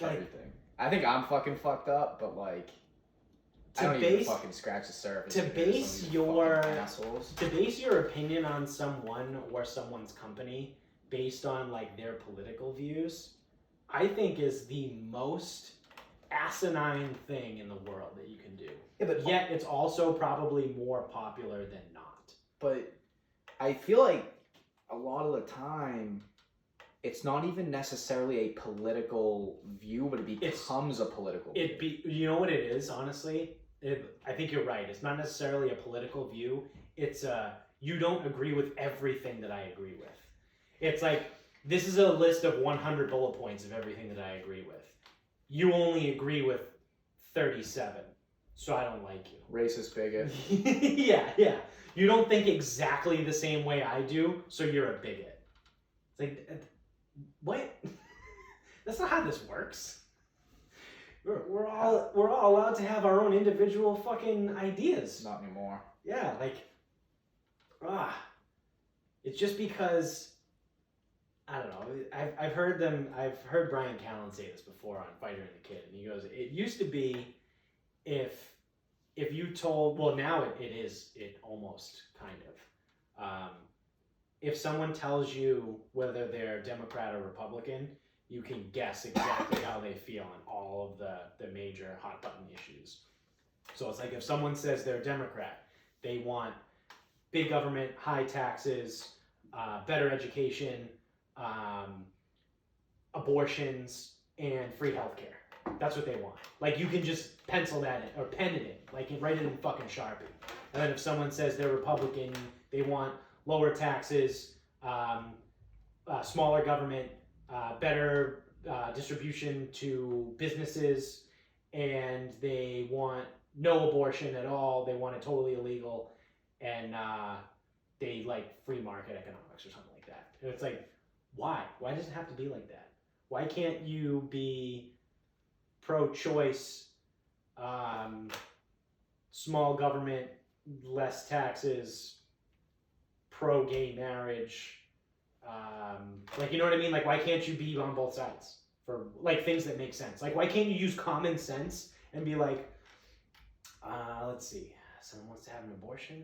Like, Everything. I think I'm fucking fucked up, but like, I don't even fucking scratch the surface. To base your assholes. To base your opinion on someone or someone's company based on like their political views, I think is the most asinine thing in the world that you can do. Yeah, but yet it's also probably more popular than not. But I feel like a lot of the time, it's not even necessarily a political view, but it becomes a political view. You know what it is, honestly? I think you're right. It's not necessarily a political view. It's you don't agree with everything that I agree with. It's like, this is a list of 100 bullet points of everything that I agree with. You only agree with 37, so I don't like you. Racist bigot. Yeah. You don't think exactly the same way I do, so you're a bigot. It's like, what? That's not how this works. We're all allowed to have our own individual fucking ideas. Not anymore. Yeah, like, it's just because, I don't know. I've heard Brian Callen say this before on Fighter and the Kid, and he goes, it used to be if you told, well, now it almost kind of, if someone tells you whether they're Democrat or Republican, you can guess exactly how they feel on all of the major hot button issues. So it's like if someone says they're Democrat, they want big government, high taxes, better education, abortions, and free healthcare. That's what they want. Like, you can just pencil that in, or pen it in, like write it in fucking Sharpie. And then if someone says they're Republican, they want lower taxes, smaller government, better distribution to businesses, and they want no abortion at all. They want it totally illegal, and they like free market economics or something like that. And it's like, why? Why does it have to be like that? Why can't you be pro-choice, small government, less taxes, pro-gay marriage? Like, you know what I mean? Like, why can't you be on both sides for like things that make sense? Like, why can't you use common sense and be like, let's see, someone wants to have an abortion?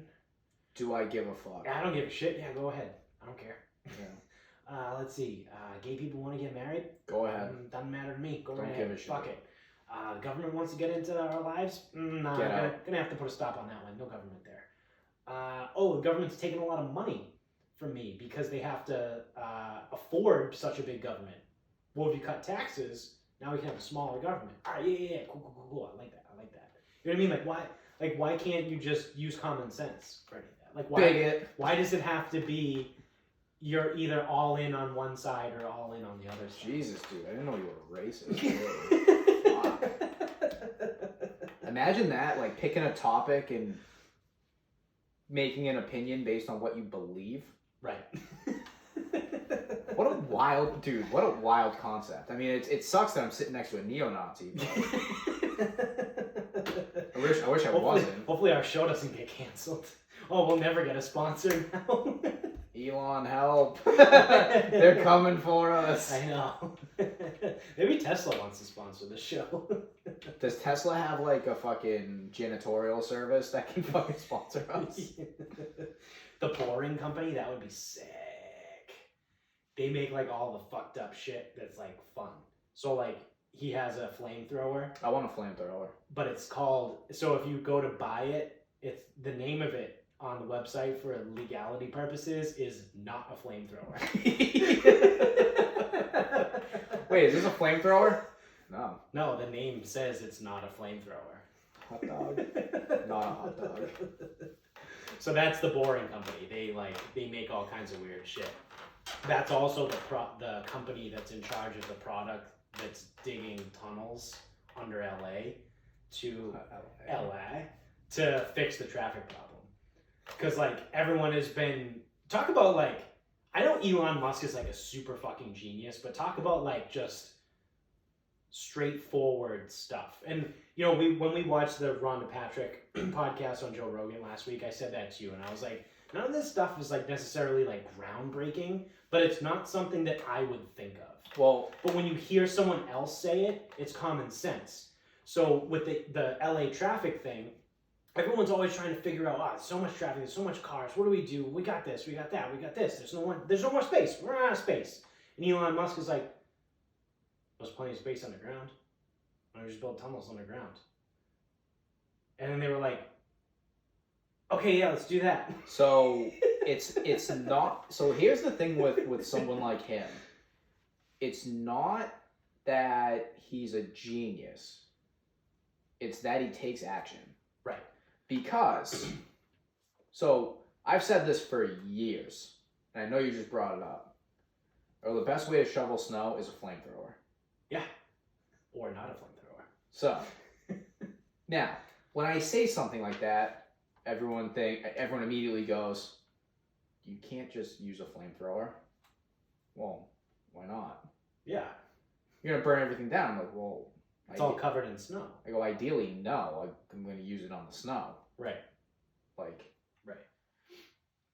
Do I give a fuck? I don't give a shit. Yeah, go ahead. I don't care. Yeah. Let's see. Gay people want to get married? Go ahead. Doesn't matter to me. Go don't ahead. Give a shit. Fuck it. The government wants to get into our lives? Nah, get I'm gonna have to put a stop on that one. No government there. The government's taking a lot of money from me because they have to afford such a big government. Well, if you cut taxes, now we can have a smaller government. All right, yeah, cool. I like that. You know what I mean? Like, why can't you just use common sense for any of that? Like, why does it have to be you're either all in on one side or all in on the other side? Jesus, dude, I didn't know you were racist. Fuck. Imagine that, like picking a topic and making an opinion based on what you believe. Right. What a wild dude! What a wild concept. I mean, it sucks that I'm sitting next to a neo-Nazi. I wish I hopefully, wasn't. Hopefully our show doesn't get canceled. Oh, we'll never get a sponsor now. Elon, help! They're coming for us. I know. Maybe Tesla wants to sponsor the show. Does Tesla have like a fucking janitorial service that can fucking sponsor us? The Boring Company, that would be sick. They make like all the fucked up shit that's like fun. So like he has a flamethrower. I want a flamethrower. But it's called, so if you go to buy it, it's the name of it on the website for legality purposes is not a flamethrower. Wait, is this a flamethrower? No. No, the name says it's not a flamethrower. Hot dog. Not a hot dog. So that's the Boring Company. They make all kinds of weird shit. That's also the company that's in charge of the product that's digging tunnels under LA to to fix the traffic problem. Because like everyone has been talk about like I know Elon Musk is like a super fucking genius, but talk about like just straightforward stuff. And you know, when we watched the Rhonda Patrick podcast on Joe Rogan last week, I said that to you, and I was like, none of this stuff is like necessarily like groundbreaking, but it's not something that I would think of. Well, but when you hear someone else say it, it's common sense. So with the LA traffic thing, everyone's always trying to figure out, there's so much traffic, there's so much cars, what do? We got this, we got that, we got this, there's no more space, we're out of space. And Elon Musk is like, there's plenty of space underground. Why don't we just build tunnels underground? And then they were like, okay, yeah, let's do that. So it's not. So here's the thing with someone like him. It's not that he's a genius. It's that he takes action. Right. Because, so I've said this for years, and I know you just brought it up. Or the best way to shovel snow is a flamethrower. Yeah. Or not a flamethrower. So, now, when I say something like that, everyone immediately goes, you can't just use a flamethrower. Well, why not? Yeah. You're going to burn everything down. I'm like, well... It's all covered in snow. I go, ideally, no. I'm going to use it on the snow. Right. Like... Right.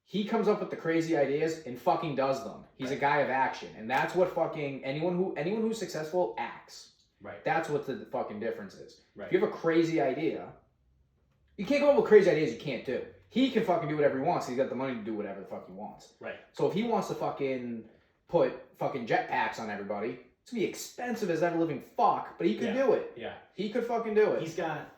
He comes up with the crazy ideas and fucking does them. He's a guy of action. And that's what fucking... Anyone who's successful acts. Right. That's what the fucking difference is. Right. If you have a crazy idea... You can't come up with crazy ideas you can't do. He can fucking do whatever he wants. He's got the money to do whatever the fuck he wants. Right. So if he wants to fucking put fucking jetpacks on everybody, it's gonna be expensive as ever living fuck, but he could do it. Yeah. He could fucking do it. He's got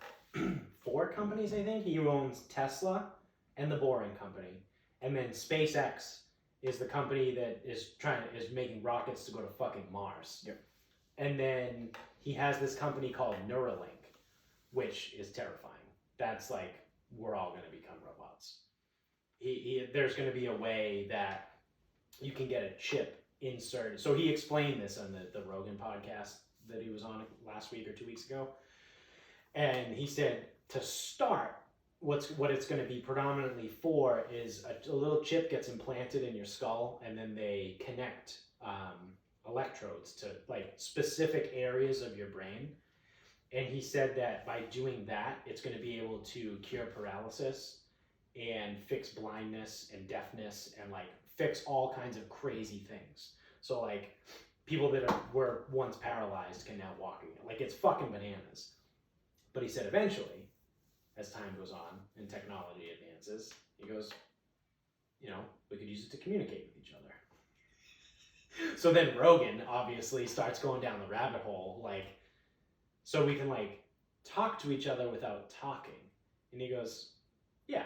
4 companies, I think. He owns Tesla and the Boring Company. And then SpaceX is the company that is making rockets to go to fucking Mars. Yep. And then he has this company called Neuralink, which is terrifying. That's like, we're all going to become robots. There's going to be a way that you can get a chip inserted. So he explained this on the Rogan podcast that he was on last week or 2 weeks ago. And he said to start, what it's going to be predominantly for is a little chip gets implanted in your skull, and then they connect electrodes to like specific areas of your brain. And he said that by doing that, it's going to be able to cure paralysis and fix blindness and deafness and like fix all kinds of crazy things. So like people that were once paralyzed can now walk again. Like it's fucking bananas. But he said eventually, as time goes on and technology advances, he goes, we could use it to communicate with each other. So then Rogan obviously starts going down the rabbit hole, like, so we can like talk to each other without talking. And he goes, yeah,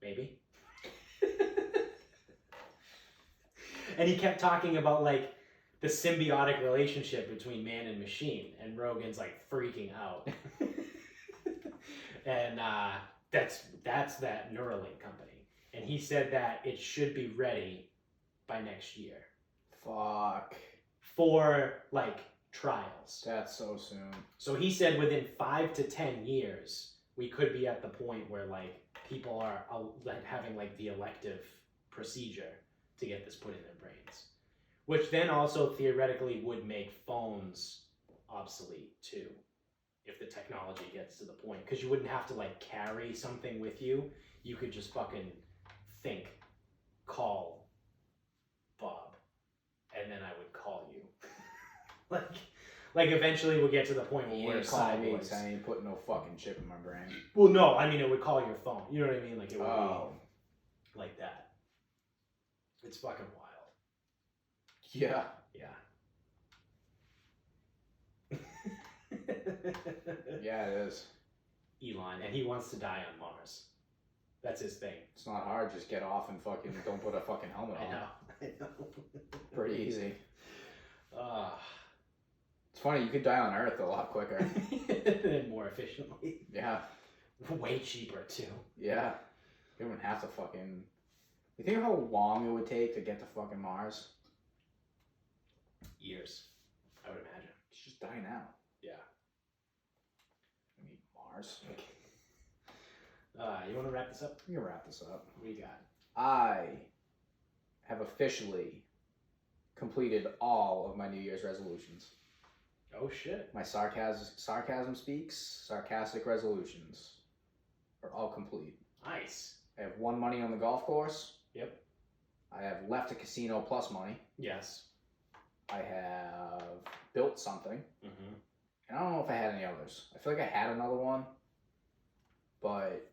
maybe. And he kept talking about like the symbiotic relationship between man and machine. And Rogan's like freaking out. And that's that Neuralink company. And he said that it should be ready by next year. Fuck. For like trials. That's so soon. So he said within 5 to 10 years, we could be at the point where like people are like having like the elective procedure to get this put in their brains. Which then also theoretically would make phones obsolete too, if the technology gets to the point. Because you wouldn't have to like carry something with you. You could just fucking think, call Bob, and then I would call you. like eventually we'll get to the point where we're sideways. I ain't putting no fucking chip in my brain. Well, no, I mean it would call your phone. You know what I mean? Like it would be like that. It's fucking wild. Yeah. Yeah. Yeah, it is. Elon, and he wants to die on Mars. That's his thing. It's not hard. Just get off and fucking don't put a fucking helmet on. I know. Pretty easy. It's funny. You could die on Earth a lot quicker. And more efficiently. Yeah. Way cheaper too. Yeah. You wouldn't have to fucking. You think of how long it would take to get to fucking Mars? Years, I would imagine. Just die now. Yeah. I mean, Mars. You want to wrap this up? We can wrap this up. What do you got? I have officially completed all of my New Year's resolutions. Oh shit. My sarcasm speaks, sarcastic resolutions are all complete. Nice. I have won money on the golf course. Yep. I have left a casino plus money. Yes. I have built something. Mm-hmm. And I don't know if I had any others. I feel like I had another one, but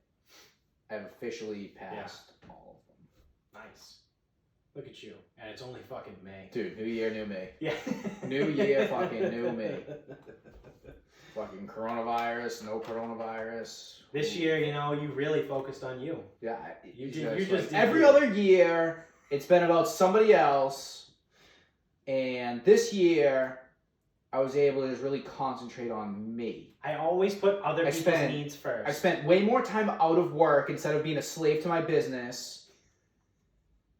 I've officially passed all of them. Nice. Look at you. And it's only fucking May. Dude, new year, new me. Yeah. New year, fucking new me. Fucking coronavirus, no coronavirus. This year, you know, you really focused on you. Yeah. You just every other year, it's been about somebody else. And this year, I was able to just really concentrate on me. I always put other people's needs first. I spent way more time out of work instead of being a slave to my business.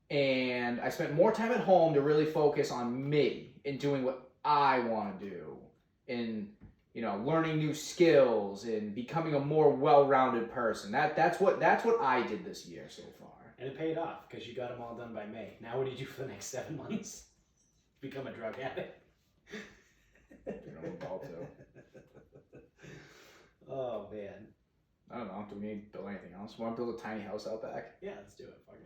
And I spent more time at home to really focus on me and doing what I want to do. And, you know, learning new skills and becoming a more well-rounded person. That's what I did this year so far. And it paid off because you got them all done by May. Now what do you do for the next 7 months? Become a drug addict. You know, I'm about to. Oh man. I don't know. Do we need to build anything else? Want to build a tiny house out back? Yeah, let's do it. Fuck it.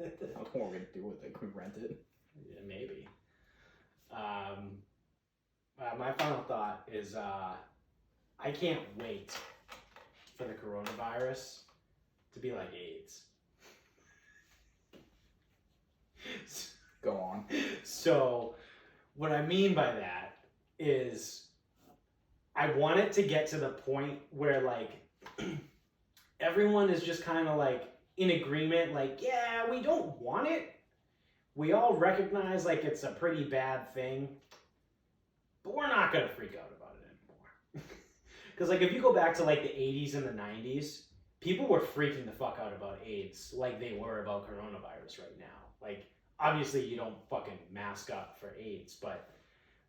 I don't know what we're gonna do with it. Can we rent it? Yeah, maybe. My final thought is I can't wait for the coronavirus to be like AIDS. Go on. So, what I mean by that is I want it to get to the point where, like, everyone is just kind of, like, in agreement, like, yeah, we don't want it. We all recognize, like, it's a pretty bad thing, but we're not going to freak out about it anymore. Because, like, if you go back to, like, the 80s and the 90s, people were freaking the fuck out about AIDS like they were about coronavirus right now. Like, obviously, you don't fucking mask up for AIDS, but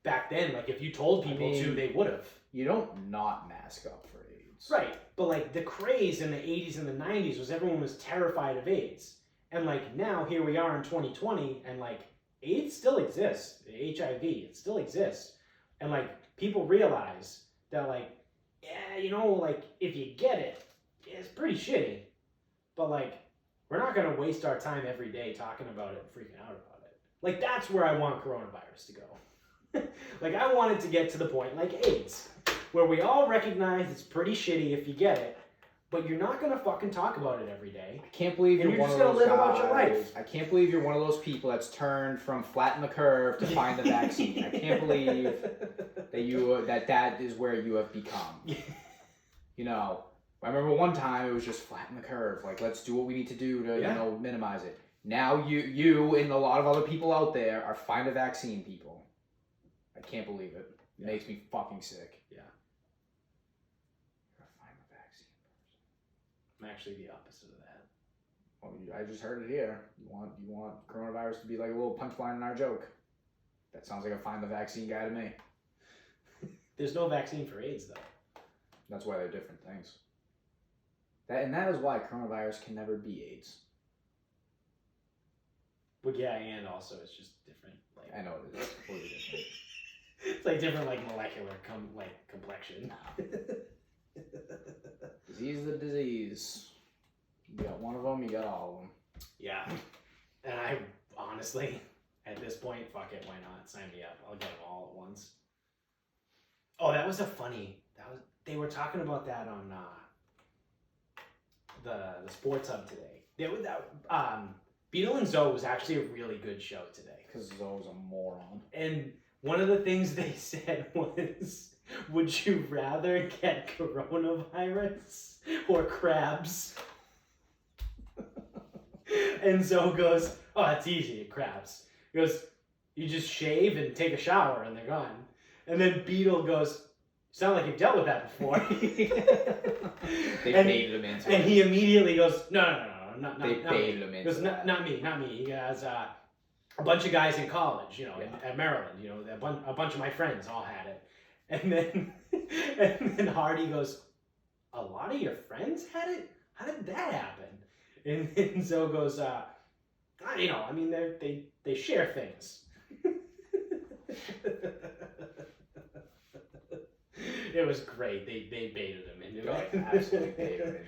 back then, like, if you told people to, they would have. You don't not mask up for AIDS. Right, but, like, the craze in the 80s and the 90s was everyone was terrified of AIDS. And, like, now, here we are in 2020, and, like, AIDS still exists. HIV, it still exists. And, like, people realize that, like, yeah, you know, like, if you get it, it's pretty shitty. But, like, we're not going to waste our time every day talking about it and freaking out about it. Like, that's where I want coronavirus to go. Like, I want it to get to the point, like AIDS, where we all recognize it's pretty shitty if you get it, but you're not going to fucking talk about it every day. I can't believe you're one of those live guys. about your life. I can't believe you're one of those people that's turned from flatten the curve to find the vaccine. I can't believe that that is where you have become. You know, I remember one time it was just flatten the curve. Like, let's do what we need to do to, you know, minimize it. Now you and a lot of other people out there are find a vaccine people. I can't believe it. It makes me fucking sick. Yeah. Gotta find the vaccine person. I'm actually the opposite of that. Well, I just heard it here. You want coronavirus to be like a little punchline in our joke. That sounds like a find the vaccine guy to me. There's no vaccine for AIDS, though. That's why they're different things. That is why coronavirus can never be AIDS. But yeah, and also it's just different. Like I know it is completely different. it's like different, like molecular complexion. Disease is a disease. You got one of them, you got all of them. Yeah, and I honestly, at this point, fuck it, why not? Sign me up. I'll get them all at once. Oh, that was they were talking about that on the Sports Hub today. Beetle and Zoe was actually a really good show today. Because Zoe's a moron. And one of the things they said was, would you rather get coronavirus or crabs? And Zoe goes, oh, it's easy, crabs. He goes, you just shave and take a shower and they're gone. And then Beetle goes, sound like you've dealt with that before. They baited him into it. And he immediately goes, no, not They baited him He into goes, it. not me. He has a bunch of guys in college, at Maryland, a bunch of my friends all had it. And then Hardy goes, a lot of your friends had it? How did that happen? And Zoe goes, they share things. It was great. They baited him into it. Absolutely baited him into it.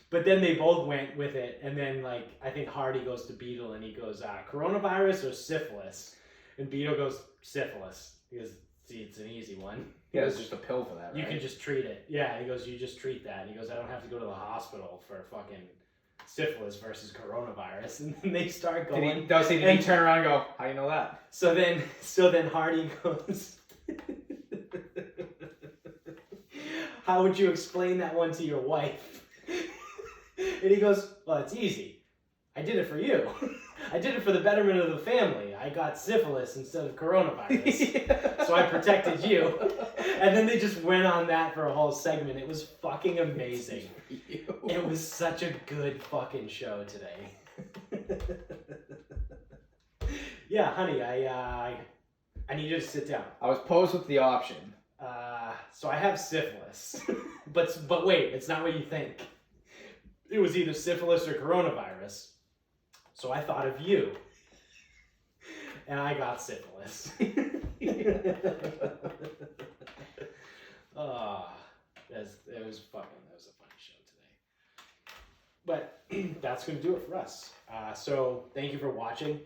But then they both went with it, and then I think Hardy goes to Beetle and he goes, coronavirus or syphilis? And Beetle goes, syphilis. He goes, see, it's an easy one. Yeah, there's just a pill for that, right? You can just treat it. Yeah, he goes, you just treat that. And he goes, I don't have to go to the hospital for fucking syphilis versus coronavirus. And then they start going. Did he turn around and go, how do you know that? So then Hardy goes, how would you explain that one to your wife? And he goes, well, it's easy. I did it for you. I did it for the betterment of the family. I got syphilis instead of coronavirus. So I protected you. And then they just went on that for a whole segment. It was fucking amazing. It was such a good fucking show today. Yeah, honey, I need you to sit down. I was posed with the option. So I have syphilis. But wait, it's not what you think. It was either syphilis or coronavirus. So I thought of you. And I got syphilis. That was a funny show today. But that's going to do it for us. So thank you for watching.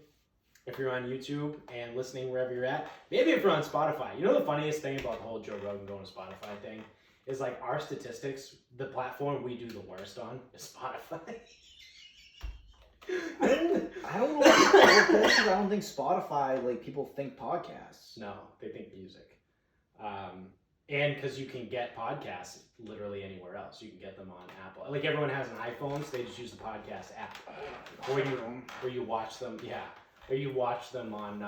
If you're on YouTube and listening wherever you're at, maybe if you're on Spotify. You know the funniest thing about the whole Joe Rogan going to Spotify thing is our statistics, the platform we do the worst on is Spotify. I don't know what people because I don't think Spotify, people think podcasts. No, they think music. And because you can get podcasts literally anywhere else. You can get them on Apple. Everyone has an iPhone, so they just use the podcast app. Or you watch them, or you watch them on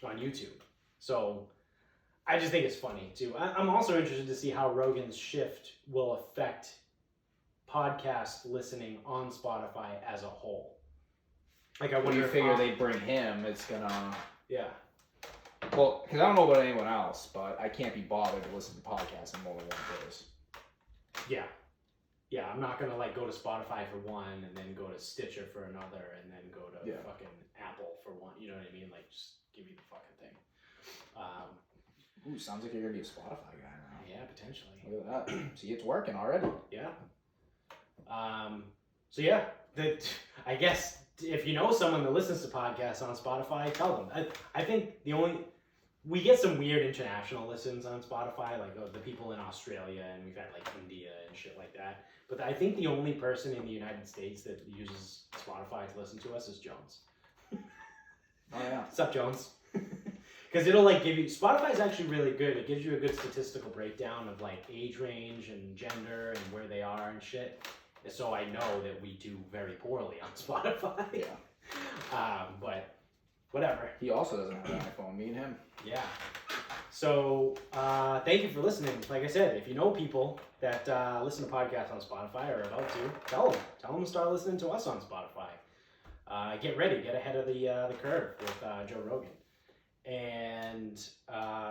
YouTube. So I just think it's funny, too. I'm also interested to see how Rogan's shift will affect podcast listening on Spotify as a whole. I wonder when you figure they bring him, it's gonna... Yeah. Well, because I don't know about anyone else, but I can't be bothered to listen to podcasts in more than one place. Yeah. Yeah, I'm not gonna go to Spotify for one and then go to Stitcher for another and then go to fucking Apple for one. You know what I mean? Just give me the fucking thing. Ooh, sounds like you're gonna be a Spotify guy now. Yeah, potentially. Look at that. See, it's working already. Yeah. So yeah, I guess if you know someone that listens to podcasts on Spotify, tell them. I think we get some weird international listens on Spotify, the people in Australia, and we've had India and shit like that. But I think the only person in the United States that uses Spotify to listen to us is Jones. Oh yeah. What's up, Jones? Because it'll give you, Spotify's actually really good. It gives you a good statistical breakdown of age range and gender and where they are and shit. So I know that we do very poorly on Spotify. Yeah. But whatever. He also doesn't have an iPhone, me and him. Yeah. So thank you for listening. Like I said, if you know people that listen to podcasts on Spotify or are about to, tell them to start listening to us on Spotify. Get ready, get ahead of the curve with Joe Rogan. And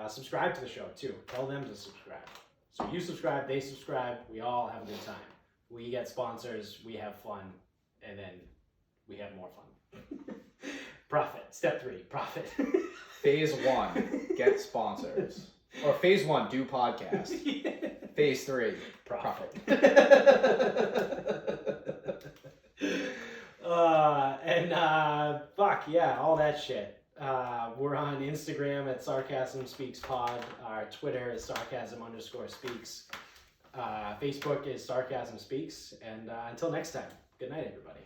subscribe to the show too. Tell them to subscribe. So you subscribe, they subscribe, we all have a good time. We get sponsors, we have fun, and then we have more fun. Profit. Step 3, profit. Phase 1, get sponsors. Or phase 1, do podcast. Phase 3, profit. Fuck yeah, all that shit. We're on Instagram at Sarcasm Speaks Pod. Our Twitter is Sarcasm_speaks. Facebook is Sarcasm Speaks. And until next time, good night, everybody.